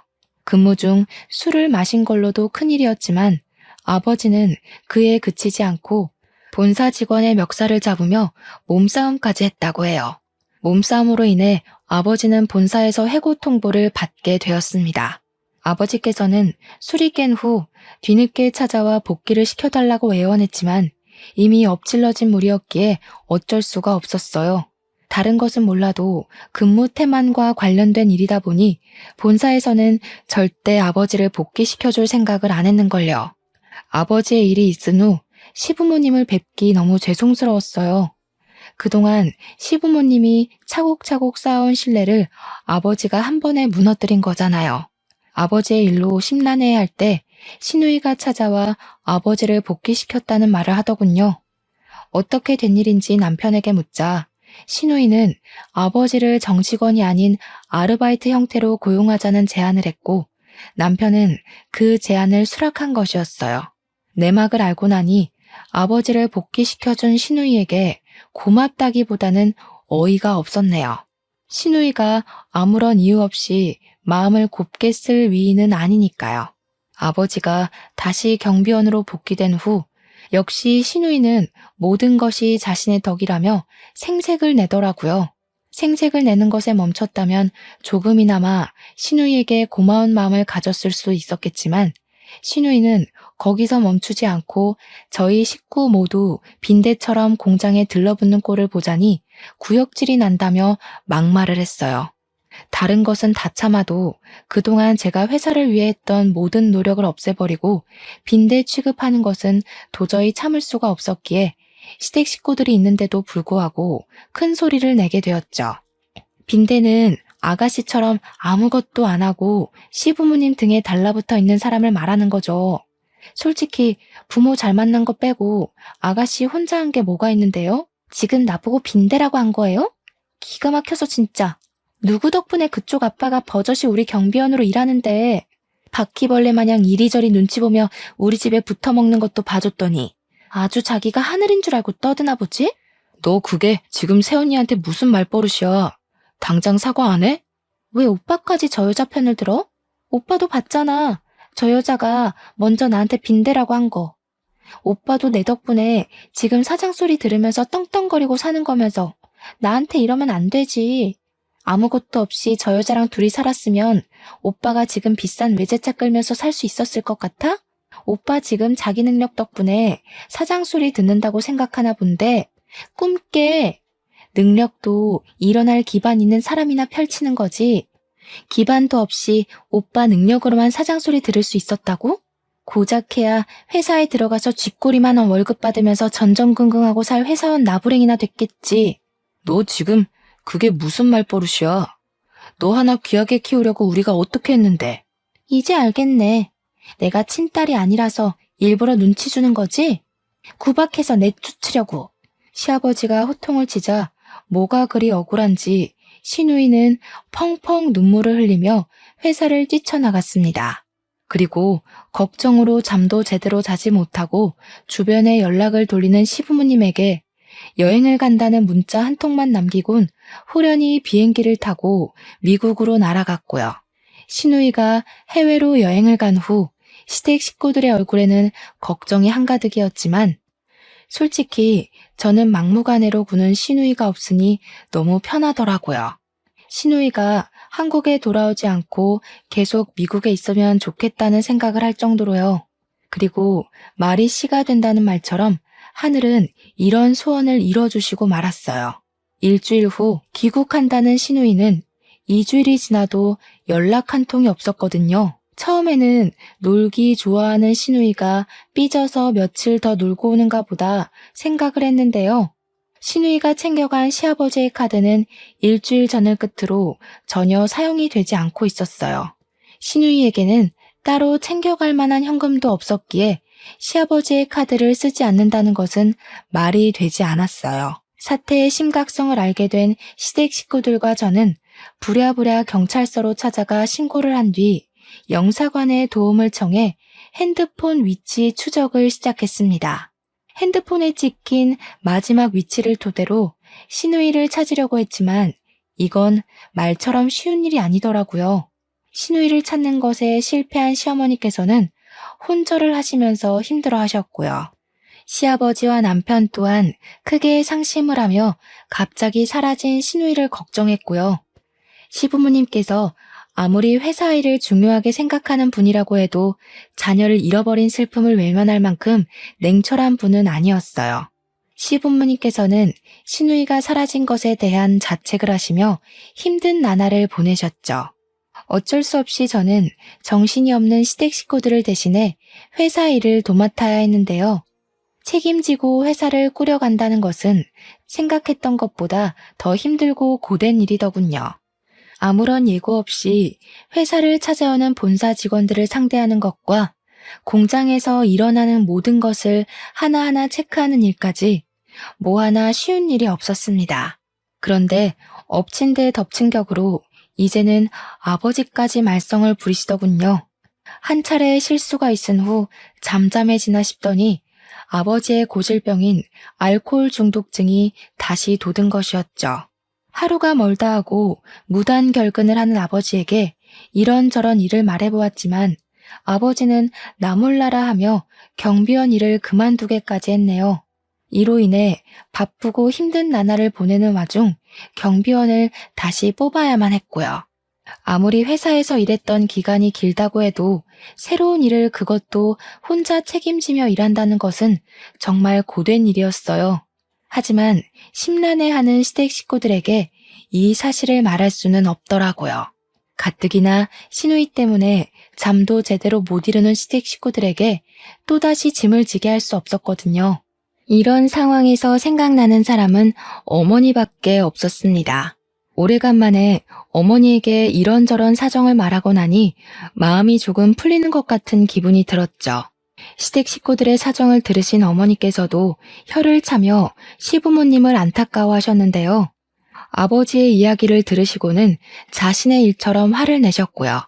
Speaker 1: 근무 중 술을 마신 걸로도 큰일이었지만 아버지는 그에 그치지 않고 본사 직원의 멱살을 잡으며 몸싸움까지 했다고 해요. 몸싸움으로 인해 아버지는 본사에서 해고 통보를 받게 되었습니다. 아버지께서는 술이 깬 후 뒤늦게 찾아와 복귀를 시켜달라고 애원했지만 이미 엎질러진 물이었기에 어쩔 수가 없었어요. 다른 것은 몰라도 근무 태만과 관련된 일이다 보니 본사에서는 절대 아버지를 복귀시켜줄 생각을 안 했는걸요. 아버지의 일이 있은 후 시부모님을 뵙기 너무 죄송스러웠어요. 그동안 시부모님이 차곡차곡 쌓아온 신뢰를 아버지가 한 번에 무너뜨린 거잖아요. 아버지의 일로 심란해할 때 신우이가 찾아와 아버지를 복귀시켰다는 말을 하더군요. 어떻게 된 일인지 남편에게 묻자 신우이는 아버지를 정직원이 아닌 아르바이트 형태로 고용하자는 제안을 했고 남편은 그 제안을 수락한 것이었어요. 내막을 알고 나니 아버지를 복귀시켜준 신우이에게 고맙다기보다는 어이가 없었네요. 신우이가 아무런 이유 없이 마음을 곱게 쓸 위인은 아니니까요. 아버지가 다시 경비원으로 복귀된 후 역시 신우이는 모든 것이 자신의 덕이라며 생색을 내더라고요. 생색을 내는 것에 멈췄다면 조금이나마 신우이에게 고마운 마음을 가졌을 수 있었겠지만 신우이는 거기서 멈추지 않고 저희 식구 모두 빈대처럼 공장에 들러붙는 꼴을 보자니 구역질이 난다며 막말을 했어요. 다른 것은 다 참아도 그동안 제가 회사를 위해 했던 모든 노력을 없애버리고 빈대 취급하는 것은 도저히 참을 수가 없었기에 시댁 식구들이 있는데도 불구하고 큰 소리를 내게 되었죠. 빈대는 아가씨처럼 아무것도 안 하고 시부모님 등에 달라붙어 있는 사람을 말하는 거죠. 솔직히 부모 잘 만난 거 빼고 아가씨 혼자 한 게 뭐가 있는데요? 지금 나보고 빈대라고 한 거예요? 기가 막혀서 진짜. 누구 덕분에 그쪽 아빠가 버젓이 우리 경비원으로 일하는데 바퀴벌레 마냥 이리저리 눈치 보며 우리 집에 붙어먹는 것도 봐줬더니 아주 자기가 하늘인 줄 알고 떠드나 보지? 너 그게 지금 새언니한테 무슨 말버릇이야? 당장 사과 안 해? 왜 오빠까지 저 여자 편을 들어? 오빠도 봤잖아. 저 여자가 먼저 나한테 빈대라고 한 거. 오빠도 내 덕분에 지금 사장 소리 들으면서 떵떵거리고 사는 거면서 나한테 이러면 안 되지. 아무것도 없이 저 여자랑 둘이 살았으면 오빠가 지금 비싼 외제차 끌면서 살 수 있었을 것 같아? 오빠 지금 자기 능력 덕분에 사장 소리 듣는다고 생각하나 본데 꿈깨. 능력도 일어날 기반 있는 사람이나 펼치는 거지. 기반도 없이 오빠 능력으로만 사장 소리 들을 수 있었다고? 고작해야 회사에 들어가서 쥐꼬리만 원 월급 받으면서 전전긍긍하고 살 회사원 나부랭이나 됐겠지. 너 지금 그게 무슨 말버릇이야? 너 하나 귀하게 키우려고 우리가 어떻게 했는데? 이제 알겠네. 내가 친딸이 아니라서 일부러 눈치 주는 거지? 구박해서 내쫓으려고. 시아버지가 호통을 치자 뭐가 그리 억울한지 신우이는 펑펑 눈물을 흘리며 회사를 뛰쳐나갔습니다. 그리고 걱정으로 잠도 제대로 자지 못하고 주변에 연락을 돌리는 시부모님에게 여행을 간다는 문자 한 통만 남기곤 호련히 비행기를 타고 미국으로 날아갔고요. 신우이가 해외로 여행을 간 후 시댁 식구들의 얼굴에는 걱정이 한가득이었지만 솔직히 저는 막무가내로 구는 신우이가 없으니 너무 편하더라고요. 신우이가 한국에 돌아오지 않고 계속 미국에 있으면 좋겠다는 생각을 할 정도로요. 그리고 말이 씨가 된다는 말처럼 하늘은 이런 소원을 이뤄주시고 말았어요. 일주일 후 귀국한다는 신우이는 2주일이 지나도 연락 한 통이 없었거든요. 처음에는 놀기 좋아하는 신우이가 삐져서 며칠 더 놀고 오는가 보다 생각을 했는데요. 신우이가 챙겨간 시아버지의 카드는 일주일 전을 끝으로 전혀 사용이 되지 않고 있었어요. 신우이에게는 따로 챙겨갈 만한 현금도 없었기에 시아버지의 카드를 쓰지 않는다는 것은 말이 되지 않았어요. 사태의 심각성을 알게 된 시댁 식구들과 저는 부랴부랴 경찰서로 찾아가 신고를 한 뒤 영사관의 도움을 청해 핸드폰 위치 추적을 시작했습니다. 핸드폰에 찍힌 마지막 위치를 토대로 신우이를 찾으려고 했지만 이건 말처럼 쉬운 일이 아니더라고요. 신우이를 찾는 것에 실패한 시어머니께서는 혼절을 하시면서 힘들어하셨고요. 시아버지와 남편 또한 크게 상심을 하며 갑자기 사라진 신우이를 걱정했고요. 시부모님께서 아무리 회사 일을 중요하게 생각하는 분이라고 해도 자녀를 잃어버린 슬픔을 외면할 만큼 냉철한 분은 아니었어요. 시부모님께서는 신우이가 사라진 것에 대한 자책을 하시며 힘든 나날을 보내셨죠. 어쩔 수 없이 저는 정신이 없는 시댁 식구들을 대신해 회사 일을 도맡아야 했는데요. 책임지고 회사를 꾸려간다는 것은 생각했던 것보다 더 힘들고 고된 일이더군요. 아무런 예고 없이 회사를 찾아오는 본사 직원들을 상대하는 것과 공장에서 일어나는 모든 것을 하나하나 체크하는 일까지 뭐 하나 쉬운 일이 없었습니다. 그런데 엎친 데 덮친 격으로 이제는 아버지까지 말썽을 부리시더군요. 한 차례 실수가 있은 후 잠잠해지나 싶더니 아버지의 고질병인 알코올 중독증이 다시 돋은 것이었죠. 하루가 멀다 하고 무단 결근을 하는 아버지에게 이런저런 일을 말해보았지만 아버지는 나 몰라라 하며 경비원 일을 그만두게까지 했네요. 이로 인해 바쁘고 힘든 나날을 보내는 와중 경비원을 다시 뽑아야만 했고요. 아무리 회사에서 일했던 기간이 길다고 해도 새로운 일을 그것도 혼자 책임지며 일한다는 것은 정말 고된 일이었어요. 하지만 심란해하는 시댁 식구들에게 이 사실을 말할 수는 없더라고요. 가뜩이나 신우이 때문에 잠도 제대로 못 이루는 시댁 식구들에게 또다시 짐을 지게 할 수 없었거든요. 이런 상황에서 생각나는 사람은 어머니밖에 없었습니다. 오래간만에 어머니에게 이런저런 사정을 말하고 나니 마음이 조금 풀리는 것 같은 기분이 들었죠. 시댁 식구들의 사정을 들으신 어머니께서도 혀를 차며 시부모님을 안타까워하셨는데요. 아버지의 이야기를 들으시고는 자신의 일처럼 화를 내셨고요.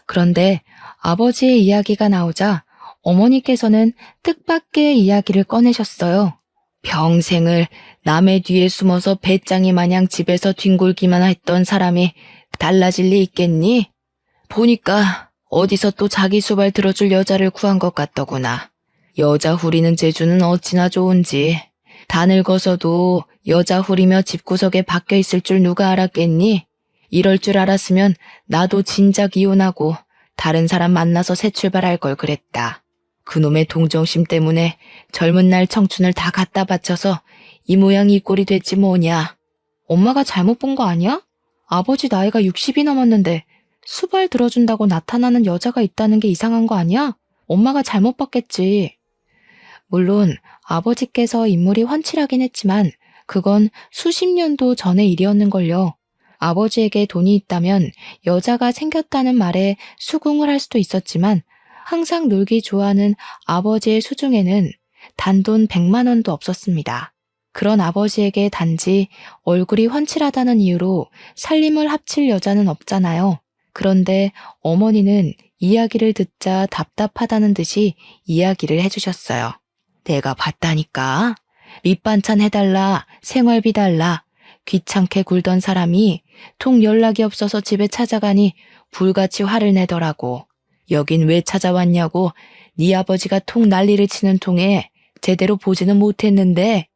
Speaker 1: 그런데 아버지의 이야기가 나오자 어머니께서는 뜻밖의 이야기를 꺼내셨어요. 평생을 남의 뒤에 숨어서 배짱이 마냥 집에서 뒹굴기만 했던 사람이 달라질 리 있겠니? 보니까 어디서 또 자기 수발 들어줄 여자를 구한 것 같더구나. 여자 후리는 재주는 어찌나 좋은지. 다 늙어서도 여자 후리며 집구석에 박혀 있을 줄 누가 알았겠니? 이럴 줄 알았으면 나도 진작 이혼하고 다른 사람 만나서 새 출발할 걸 그랬다. 그놈의 동정심 때문에 젊은 날 청춘을 다 갖다 바쳐서 이 모양 이 꼴이 됐지 뭐냐. 엄마가 잘못 본 거 아니야? 아버지 나이가 60이 넘었는데 수발 들어준다고 나타나는 여자가 있다는 게 이상한 거 아니야? 엄마가 잘못 봤겠지. 물론 아버지께서 인물이 훤칠하긴 했지만 그건 수십 년도 전의 일이었는걸요. 아버지에게 돈이 있다면 여자가 생겼다는 말에 수긍을 할 수도 있었지만 항상 놀기 좋아하는 아버지의 수중에는 단돈 100만 원도 없었습니다. 그런 아버지에게 단지 얼굴이 훤칠하다는 이유로 살림을 합칠 여자는 없잖아요. 그런데 어머니는 이야기를 듣자 답답하다는 듯이 이야기를 해주셨어요. 내가 봤다니까. 밑반찬 해달라, 생활비 달라. 귀찮게 굴던 사람이 통 연락이 없어서 집에 찾아가니 불같이 화를 내더라고. 여긴 왜 찾아왔냐고 네 아버지가 통 난리를 치는 통에 제대로 보지는 못했는데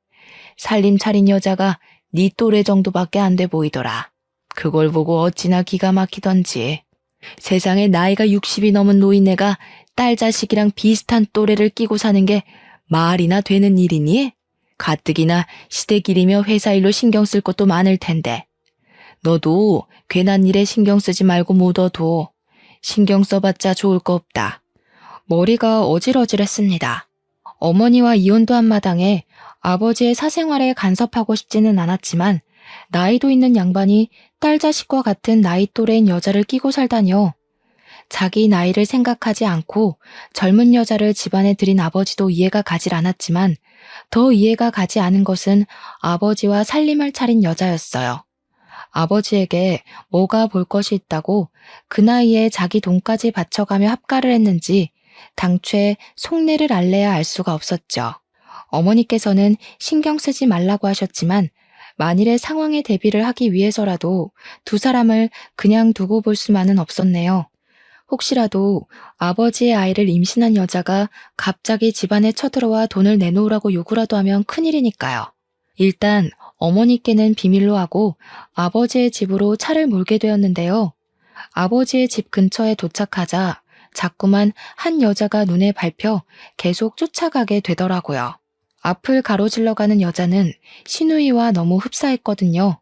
Speaker 1: 살림 차린 여자가 네 또래 정도밖에 안 돼 보이더라. 그걸 보고 어찌나 기가 막히던지. 세상에 나이가 60이 넘은 노인네가 딸 자식이랑 비슷한 또래를 끼고 사는 게 말이나 되는 일이니? 가뜩이나 시댁일이며 회사 일로 신경 쓸 것도 많을 텐데. 너도 괜한 일에 신경 쓰지 말고 묻어둬. 신경 써봤자 좋을 거 없다. 머리가 어질어질했습니다. 어머니와 이혼도 한 마당에 아버지의 사생활에 간섭하고 싶지는 않았지만 나이도 있는 양반이 딸 자식과 같은 나이 또래인 여자를 끼고 살다니요. 자기 나이를 생각하지 않고 젊은 여자를 집안에 들인 아버지도 이해가 가질 않았지만 더 이해가 가지 않은 것은 아버지와 살림을 차린 여자였어요. 아버지에게 뭐가 볼 것이 있다고 그 나이에 자기 돈까지 바쳐가며 합가를 했는지 당최 속내를 알래야 알 수가 없었죠. 어머니께서는 신경 쓰지 말라고 하셨지만 만일의 상황에 대비를 하기 위해서라도 두 사람을 그냥 두고 볼 수만은 없었네요. 혹시라도 아버지의 아이를 임신한 여자가 갑자기 집안에 쳐들어와 돈을 내놓으라고 요구라도 하면 큰일이니까요. 일단 어머니께는 비밀로 하고 아버지의 집으로 차를 몰게 되었는데요. 아버지의 집 근처에 도착하자 자꾸만 한 여자가 눈에 밟혀 계속 쫓아가게 되더라고요. 앞을 가로질러가는 여자는 시누이와 너무 흡사했거든요.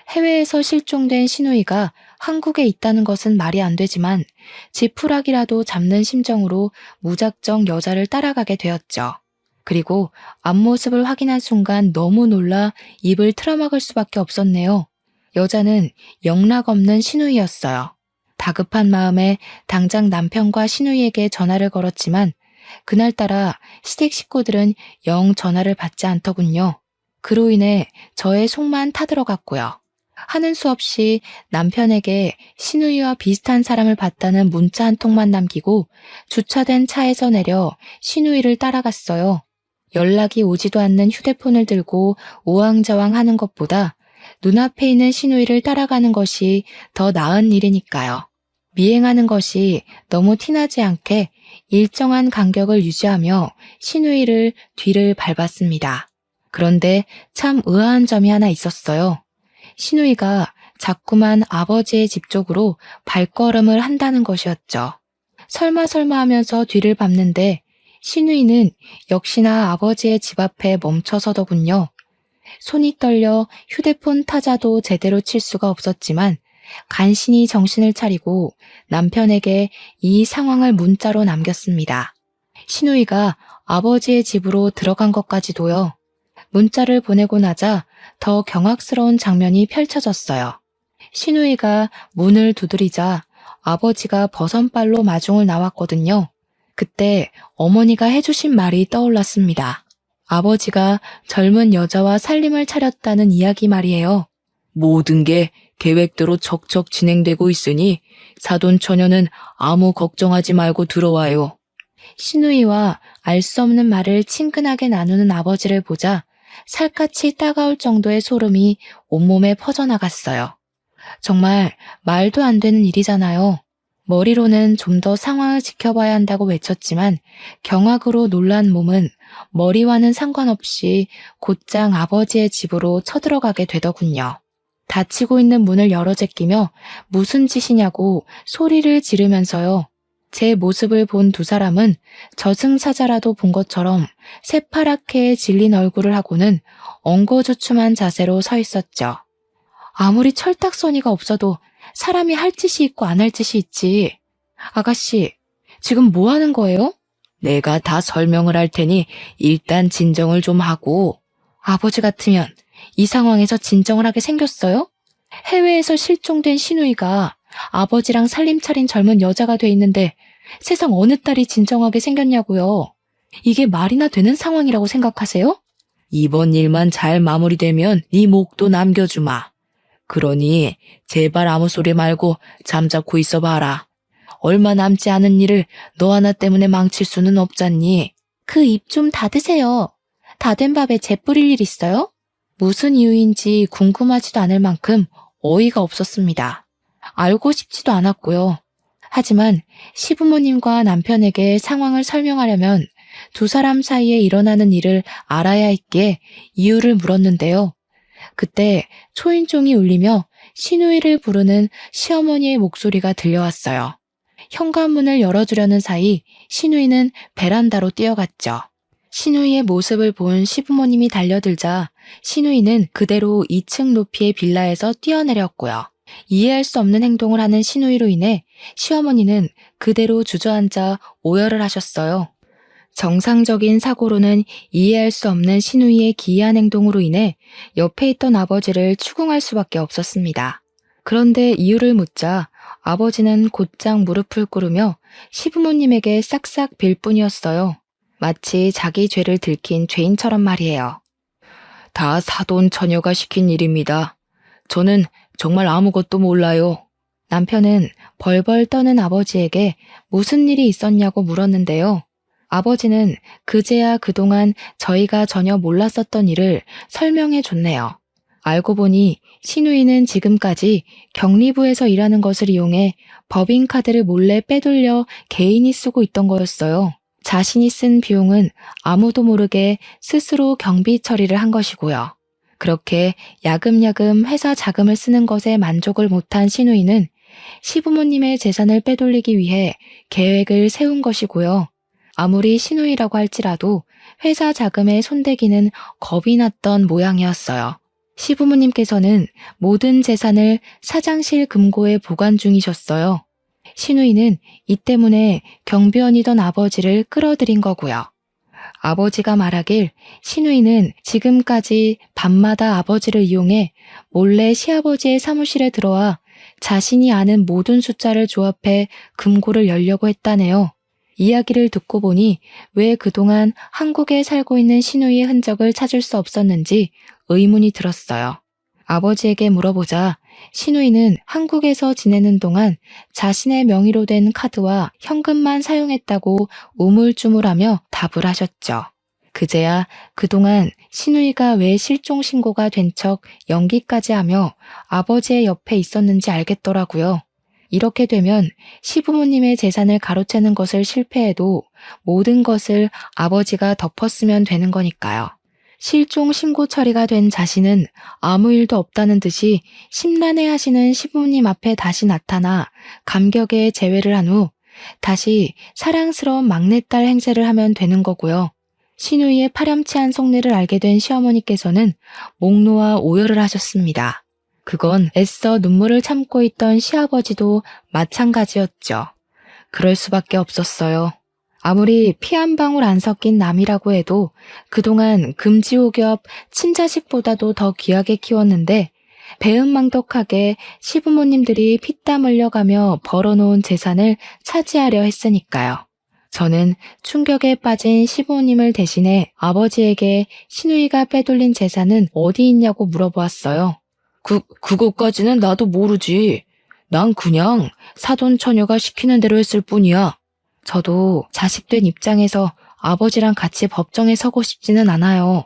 Speaker 1: 해외에서 실종된 시누이가 한국에 있다는 것은 말이 안 되지만 지푸라기라도 잡는 심정으로 무작정 여자를 따라가게 되었죠. 그리고 앞모습을 확인한 순간 너무 놀라 입을 틀어막을 수밖에 없었네요. 여자는 영락없는 시누이였어요. 다급한 마음에 당장 남편과 시누이에게 전화를 걸었지만 그날따라 시댁 식구들은 영 전화를 받지 않더군요. 그로 인해 저의 속만 타들어갔고요. 하는 수 없이 남편에게 시누이와 비슷한 사람을 봤다는 문자 한 통만 남기고 주차된 차에서 내려 시누이를 따라갔어요. 연락이 오지도 않는 휴대폰을 들고 우왕좌왕하는 것보다 눈앞에 있는 시누이를 따라가는 것이 더 나은 일이니까요. 미행하는 것이 너무 티나지 않게 일정한 간격을 유지하며 시누이를 뒤를 밟았습니다. 그런데 참 의아한 점이 하나 있었어요. 시누이가 자꾸만 아버지의 집 쪽으로 발걸음을 한다는 것이었죠. 설마 하면서 뒤를 밟는데 시누이는 역시나 아버지의 집 앞에 멈춰서더군요. 손이 떨려 휴대폰 타자도 제대로 칠 수가 없었지만 간신히 정신을 차리고 남편에게 이 상황을 문자로 남겼습니다. 시누이가 아버지의 집으로 들어간 것까지도요. 문자를 보내고 나자 더 경악스러운 장면이 펼쳐졌어요. 시누이가 문을 두드리자 아버지가 버선발로 마중을 나왔거든요. 그때 어머니가 해주신 말이 떠올랐습니다. 아버지가 젊은 여자와 살림을 차렸다는 이야기 말이에요. 모든 게 계획대로 척척 진행되고 있으니 사돈 처녀는 아무 걱정하지 말고 들어와요. 신우이와 알 수 없는 말을 친근하게 나누는 아버지를 보자 살갗이 따가울 정도의 소름이 온몸에 퍼져나갔어요. 정말 말도 안 되는 일이잖아요. 머리로는 좀 더 상황을 지켜봐야 한다고 외쳤지만 경악으로 놀란 몸은 머리와는 상관없이 곧장 아버지의 집으로 쳐들어가게 되더군요. 닫히고 있는 문을 열어 제끼며 무슨 짓이냐고 소리를 지르면서요. 제 모습을 본 두 사람은 저승사자라도 본 것처럼 새파랗게 질린 얼굴을 하고는 엉거주춤한 자세로 서 있었죠. 아무리 철딱서니가 없어도 사람이 할 짓이 있고 안 할 짓이 있지. 아가씨, 지금 뭐 하는 거예요? 내가 다 설명을 할 테니 일단 진정을 좀 하고. 아버지 같으면 이 상황에서 진정을 하게 생겼어요? 해외에서 실종된 시누이가 아버지랑 살림 차린 젊은 여자가 돼 있는데 세상 어느 딸이 진정하게 생겼냐고요. 이게 말이나 되는 상황이라고 생각하세요? 이번 일만 잘 마무리되면 네 목도 남겨주마. 그러니 제발 아무 소리 말고 잠자코 있어봐라. 얼마 남지 않은 일을 너 하나 때문에 망칠 수는 없잖니. 그 입 좀 닫으세요. 다 된 밥에 재 뿌릴 일 있어요? 무슨 이유인지 궁금하지도 않을 만큼 어이가 없었습니다. 알고 싶지도 않았고요. 하지만 시부모님과 남편에게 상황을 설명하려면 두 사람 사이에 일어나는 일을 알아야 했기에 이유를 물었는데요. 그때 초인종이 울리며 시누이를 부르는 시어머니의 목소리가 들려왔어요. 현관문을 열어주려는 사이 시누이는 베란다로 뛰어갔죠. 시누이의 모습을 본 시부모님이 달려들자 시누이는 그대로 2층 높이의 빌라에서 뛰어내렸고요. 이해할 수 없는 행동을 하는 시누이로 인해 시어머니는 그대로 주저앉아 오열을 하셨어요. 정상적인 사고로는 이해할 수 없는 시누이의 기이한 행동으로 인해 옆에 있던 아버지를 추궁할 수밖에 없었습니다. 그런데 이유를 묻자 아버지는 곧장 무릎을 꿇으며 시부모님에게 싹싹 빌 뿐이었어요. 마치 자기 죄를 들킨 죄인처럼 말이에요. 다 사돈 처녀가 시킨 일입니다. 저는 정말 아무것도 몰라요. 남편은 벌벌 떠는 아버지에게 무슨 일이 있었냐고 물었는데요. 아버지는 그제야 그동안 저희가 전혀 몰랐었던 일을 설명해 줬네요. 알고 보니 시누이는 지금까지 격리부에서 일하는 것을 이용해 법인카드를 몰래 빼돌려 개인이 쓰고 있던 거였어요. 자신이 쓴 비용은 아무도 모르게 스스로 경비 처리를 한 것이고요. 그렇게 야금야금 회사 자금을 쓰는 것에 만족을 못한 시누이는 시부모님의 재산을 빼돌리기 위해 계획을 세운 것이고요. 아무리 시누이라고 할지라도 회사 자금에 손대기는 겁이 났던 모양이었어요. 시부모님께서는 모든 재산을 사장실 금고에 보관 중이셨어요. 시누이는 이 때문에 경비원이던 아버지를 끌어들인 거고요. 아버지가 말하길 시누이는 지금까지 밤마다 아버지를 이용해 몰래 시아버지의 사무실에 들어와 자신이 아는 모든 숫자를 조합해 금고를 열려고 했다네요. 이야기를 듣고 보니 왜 그동안 한국에 살고 있는 시누이의 흔적을 찾을 수 없었는지 의문이 들었어요. 아버지에게 물어보자 시누이는 한국에서 지내는 동안 자신의 명의로 된 카드와 현금만 사용했다고 우물쭈물하며 답을 하셨죠. 그제야 그동안 시누이가 왜 실종 신고가 된 척 연기까지 하며 아버지의 옆에 있었는지 알겠더라고요. 이렇게 되면 시부모님의 재산을 가로채는 것을 실패해도 모든 것을 아버지가 덮었으면 되는 거니까요. 실종 신고 처리가 된 자신은 아무 일도 없다는 듯이 심란해하시는 시부모님 앞에 다시 나타나 감격에 제외를 한 후 다시 사랑스러운 막내딸 행세를 하면 되는 거고요. 시누이의 파렴치한 속내를 알게 된 시어머니께서는 목 놓아 오열을 하셨습니다. 그건 애써 눈물을 참고 있던 시아버지도 마찬가지였죠. 그럴 수밖에 없었어요. 아무리 피 한 방울 안 섞인 남이라고 해도 그동안 금지옥엽 친자식보다도 더 귀하게 키웠는데 배은망덕하게 시부모님들이 피땀 흘려가며 벌어놓은 재산을 차지하려 했으니까요. 저는 충격에 빠진 시부모님을 대신해 아버지에게 시누이가 빼돌린 재산은 어디 있냐고 물어보았어요. 그것까지는 나도 모르지. 난 그냥 사돈 처녀가 시키는 대로 했을 뿐이야. 저도 자식된 입장에서 아버지랑 같이 법정에 서고 싶지는 않아요.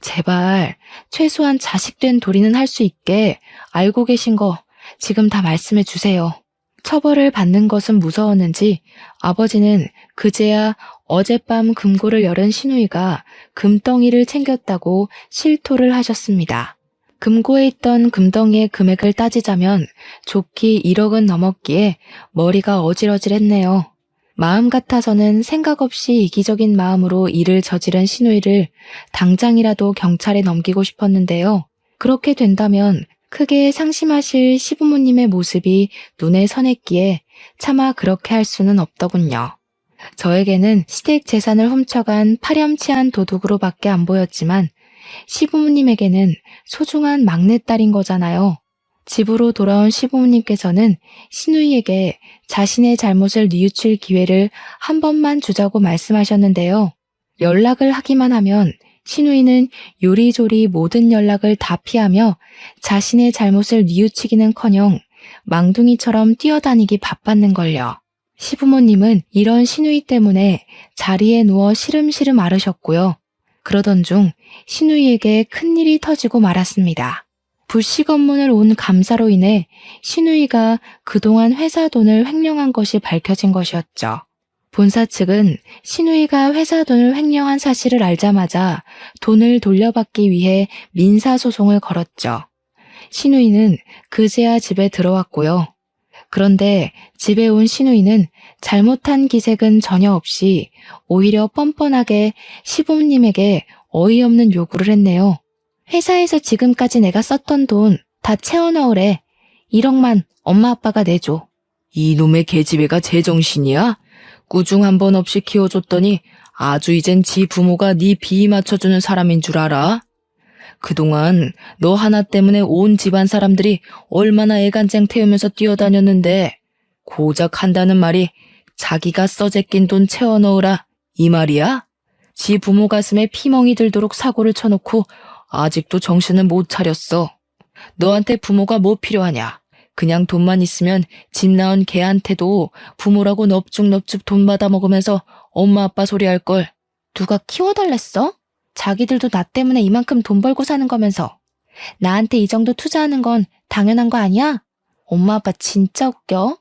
Speaker 1: 제발 최소한 자식된 도리는 할 수 있게 알고 계신 거 지금 다 말씀해 주세요. 처벌을 받는 것은 무서웠는지 아버지는 그제야 어젯밤 금고를 열은 시누이가 금덩이를 챙겼다고 실토를 하셨습니다. 금고에 있던 금덩이의 금액을 따지자면 좋기 1억은 넘었기에 머리가 어질어질했네요. 마음 같아서는 생각 없이 이기적인 마음으로 일을 저지른 시누이를 당장이라도 경찰에 넘기고 싶었는데요. 그렇게 된다면 크게 상심하실 시부모님의 모습이 눈에 선했기에 차마 그렇게 할 수는 없더군요. 저에게는 시댁 재산을 훔쳐간 파렴치한 도둑으로밖에 안 보였지만 시부모님에게는 소중한 막내딸인 거잖아요. 집으로 돌아온 시부모님께서는 시누이에게 자신의 잘못을 뉘우칠 기회를 한 번만 주자고 말씀하셨는데요. 연락을 하기만 하면 시누이는 요리조리 모든 연락을 다 피하며 자신의 잘못을 뉘우치기는커녕 망둥이처럼 뛰어다니기 바빴는걸요. 시부모님은 이런 시누이 때문에 자리에 누워 시름시름 앓으셨고요. 그러던 중 시누이에게 큰일이 터지고 말았습니다. 불씨 검문을 온 감사로 인해 시누이가 그동안 회사 돈을 횡령한 것이 밝혀진 것이었죠. 본사 측은 시누이가 회사 돈을 횡령한 사실을 알자마자 돈을 돌려받기 위해 민사소송을 걸었죠. 시누이는 그제야 집에 들어왔고요. 그런데 집에 온 시누이는 잘못한 기색은 전혀 없이 오히려 뻔뻔하게 시부모님에게 어이없는 요구를 했네요. 회사에서 지금까지 내가 썼던 돈 다 채워넣으래. 1억만 엄마 아빠가 내줘. 이놈의 계집애가 제정신이야? 꾸중 한 번 없이 키워줬더니 아주 이젠 지 부모가 네 비위 맞춰주는 사람인 줄 알아? 그동안 너 하나 때문에 온 집안 사람들이 얼마나 애간쟁 태우면서 뛰어다녔는데 고작 한다는 말이 자기가 써제낀 돈 채워넣으라 이 말이야? 지 부모 가슴에 피멍이 들도록 사고를 쳐놓고 아직도 정신을 못 차렸어. 너한테 부모가 뭐 필요하냐? 그냥 돈만 있으면 집 나온 걔한테도 부모라고 넙죽넙죽 돈 받아 먹으면서 엄마 아빠 소리 할걸. 누가 키워달랬어? 자기들도 나 때문에 이만큼 돈 벌고 사는 거면서 나한테 이 정도 투자하는 건 당연한 거 아니야? 엄마 아빠 진짜 웃겨.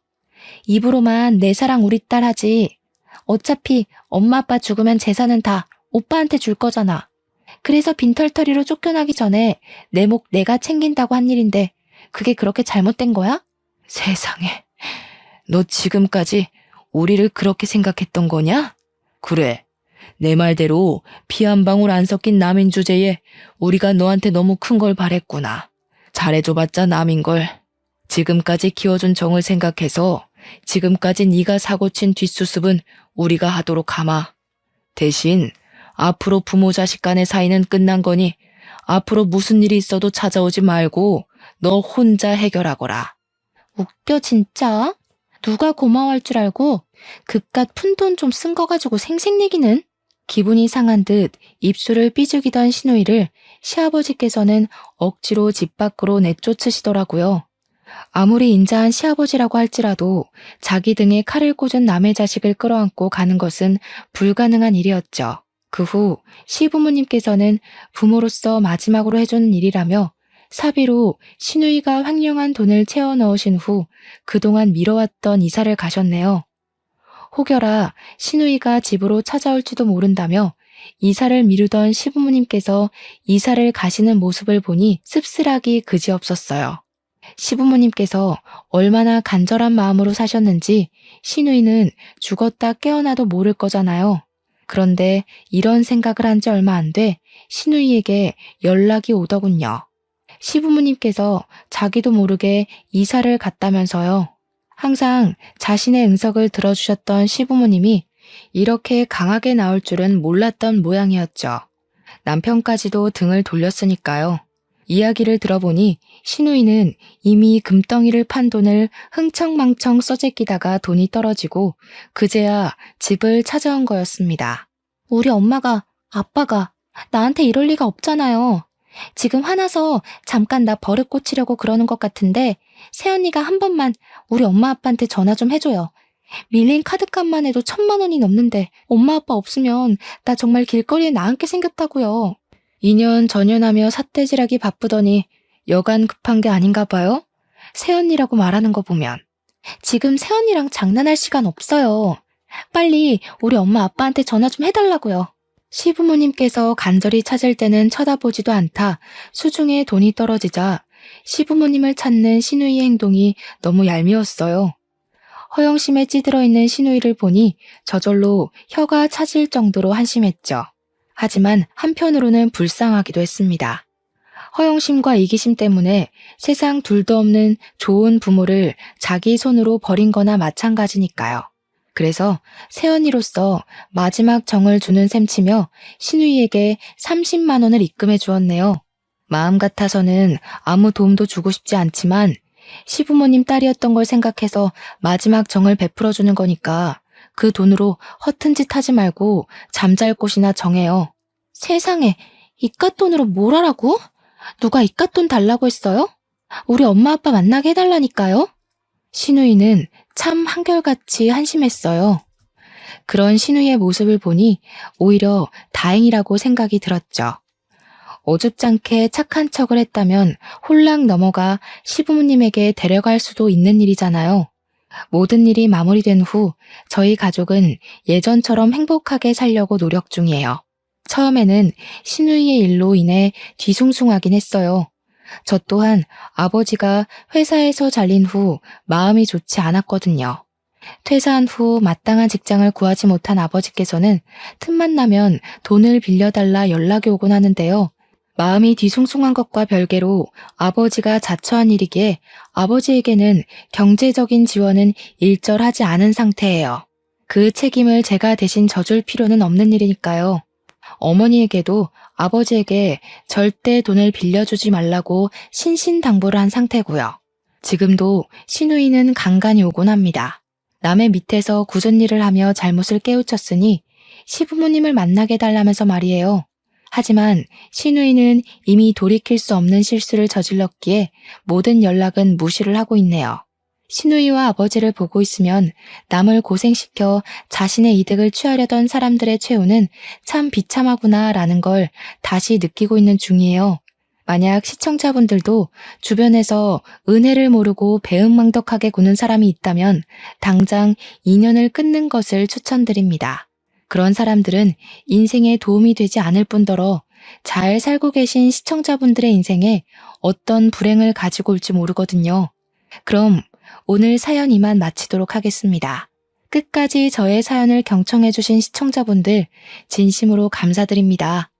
Speaker 1: 입으로만 내 사랑 우리 딸 하지. 어차피 엄마 아빠 죽으면 재산은 다 오빠한테 줄 거잖아. 그래서 빈털터리로 쫓겨나기 전에 내 목 내가 챙긴다고 한 일인데 그게 그렇게 잘못된 거야? 세상에, 너 지금까지 우리를 그렇게 생각했던 거냐? 그래, 내 말대로 피 한 방울 안 섞인 남인 주제에 우리가 너한테 너무 큰 걸 바랬구나. 잘해줘봤자 남인걸. 지금까지 키워준 정을 생각해서 지금까지 네가 사고친 뒷수습은 우리가 하도록 하마. 대신 앞으로 부모 자식 간의 사이는 끝난 거니 앞으로 무슨 일이 있어도 찾아오지 말고 너 혼자 해결하거라. 웃겨 진짜. 누가 고마워할 줄 알고 그깟 푼돈 좀 쓴 거 가지고 생색내기는. 기분이 상한 듯 입술을 삐죽이던 시누이를 시아버지께서는 억지로 집 밖으로 내쫓으시더라고요. 아무리 인자한 시아버지라고 할지라도 자기 등에 칼을 꽂은 남의 자식을 끌어안고 가는 것은 불가능한 일이었죠. 그 후 시부모님께서는 부모로서 마지막으로 해주는 일이라며 사비로 시누이가 횡령한 돈을 채워 넣으신 후 그동안 미뤄왔던 이사를 가셨네요. 혹여라 시누이가 집으로 찾아올지도 모른다며 이사를 미루던 시부모님께서 이사를 가시는 모습을 보니 씁쓸하기 그지없었어요. 시부모님께서 얼마나 간절한 마음으로 사셨는지 시누이는 죽었다 깨어나도 모를 거잖아요. 그런데 이런 생각을 한 지 얼마 안 돼 시누이에게 연락이 오더군요. 시부모님께서 자기도 모르게 이사를 갔다면서요. 항상 자신의 응석을 들어주셨던 시부모님이 이렇게 강하게 나올 줄은 몰랐던 모양이었죠. 남편까지도 등을 돌렸으니까요. 이야기를 들어보니 시누이는 이미 금덩이를 판 돈을 흥청망청 써제끼다가 돈이 떨어지고 그제야 집을 찾아온 거였습니다. 우리 엄마가, 아빠가 나한테 이럴 리가 없잖아요. 지금 화나서 잠깐 나 버릇 고치려고 그러는 것 같은데 새언니가 한 번만 우리 엄마 아빠한테 전화 좀 해줘요. 밀린 카드값만 해도 1,000만 원이 넘는데 엄마 아빠 없으면 나 정말 길거리에 나앉게 생겼다고요. 2년 전연하며 삿대질하기 바쁘더니 여간 급한 게 아닌가 봐요? 새언니라고 말하는 거 보면. 지금 새언니랑 장난할 시간 없어요. 빨리 우리 엄마 아빠한테 전화 좀 해달라고요. 시부모님께서 간절히 찾을 때는 쳐다보지도 않다 수중에 돈이 떨어지자 시부모님을 찾는 신우이의 행동이 너무 얄미웠어요. 허영심에 찌들어 있는 신우이를 보니 저절로 혀가 차질 정도로 한심했죠. 하지만 한편으로는 불쌍하기도 했습니다. 허영심과 이기심 때문에 세상 둘도 없는 좋은 부모를 자기 손으로 버린 거나 마찬가지니까요. 그래서 새언니로서 마지막 정을 주는 셈치며 신우이에게 30만 원을 입금해 주었네요. 마음 같아서는 아무 도움도 주고 싶지 않지만 시부모님 딸이었던 걸 생각해서 마지막 정을 베풀어 주는 거니까 그 돈으로 허튼 짓 하지 말고 잠잘 곳이나 정해요. 세상에, 이깟 돈으로 뭘 하라고? 누가 이깟 돈 달라고 했어요? 우리 엄마 아빠 만나게 해달라니까요. 신우이는 참 한결같이 한심했어요. 그런 신우이의 모습을 보니 오히려 다행이라고 생각이 들었죠. 어줍잖게 착한 척을 했다면 홀랑 넘어가 시부모님에게 데려갈 수도 있는 일이잖아요. 모든 일이 마무리된 후 저희 가족은 예전처럼 행복하게 살려고 노력 중이에요. 처음에는 신우이의 일로 인해 뒤숭숭하긴 했어요. 저 또한 아버지가 회사에서 잘린 후 마음이 좋지 않았거든요. 퇴사한 후 마땅한 직장을 구하지 못한 아버지께서는 틈만 나면 돈을 빌려달라 연락이 오곤 하는데요. 마음이 뒤숭숭한 것과 별개로 아버지가 자처한 일이기에 아버지에게는 경제적인 지원은 일절하지 않은 상태예요. 그 책임을 제가 대신 져줄 필요는 없는 일이니까요. 어머니에게도 아버지에게 절대 돈을 빌려주지 말라고 신신당부를 한 상태고요. 지금도 신우이는 간간히 오곤 합니다. 남의 밑에서 굳은 일을 하며 잘못을 깨우쳤으니 시부모님을 만나게 해달라면서 말이에요. 하지만 신우이는 이미 돌이킬 수 없는 실수를 저질렀기에 모든 연락은 무시를 하고 있네요. 신우이와 아버지를 보고 있으면 남을 고생시켜 자신의 이득을 취하려던 사람들의 최후는 참 비참하구나라는 걸 다시 느끼고 있는 중이에요. 만약 시청자분들도 주변에서 은혜를 모르고 배은망덕하게 구는 사람이 있다면 당장 인연을 끊는 것을 추천드립니다. 그런 사람들은 인생에 도움이 되지 않을 뿐더러 잘 살고 계신 시청자분들의 인생에 어떤 불행을 가지고 올지 모르거든요. 그럼 오늘 사연 이만 마치도록 하겠습니다. 끝까지 저의 사연을 경청해주신 시청자분들 진심으로 감사드립니다.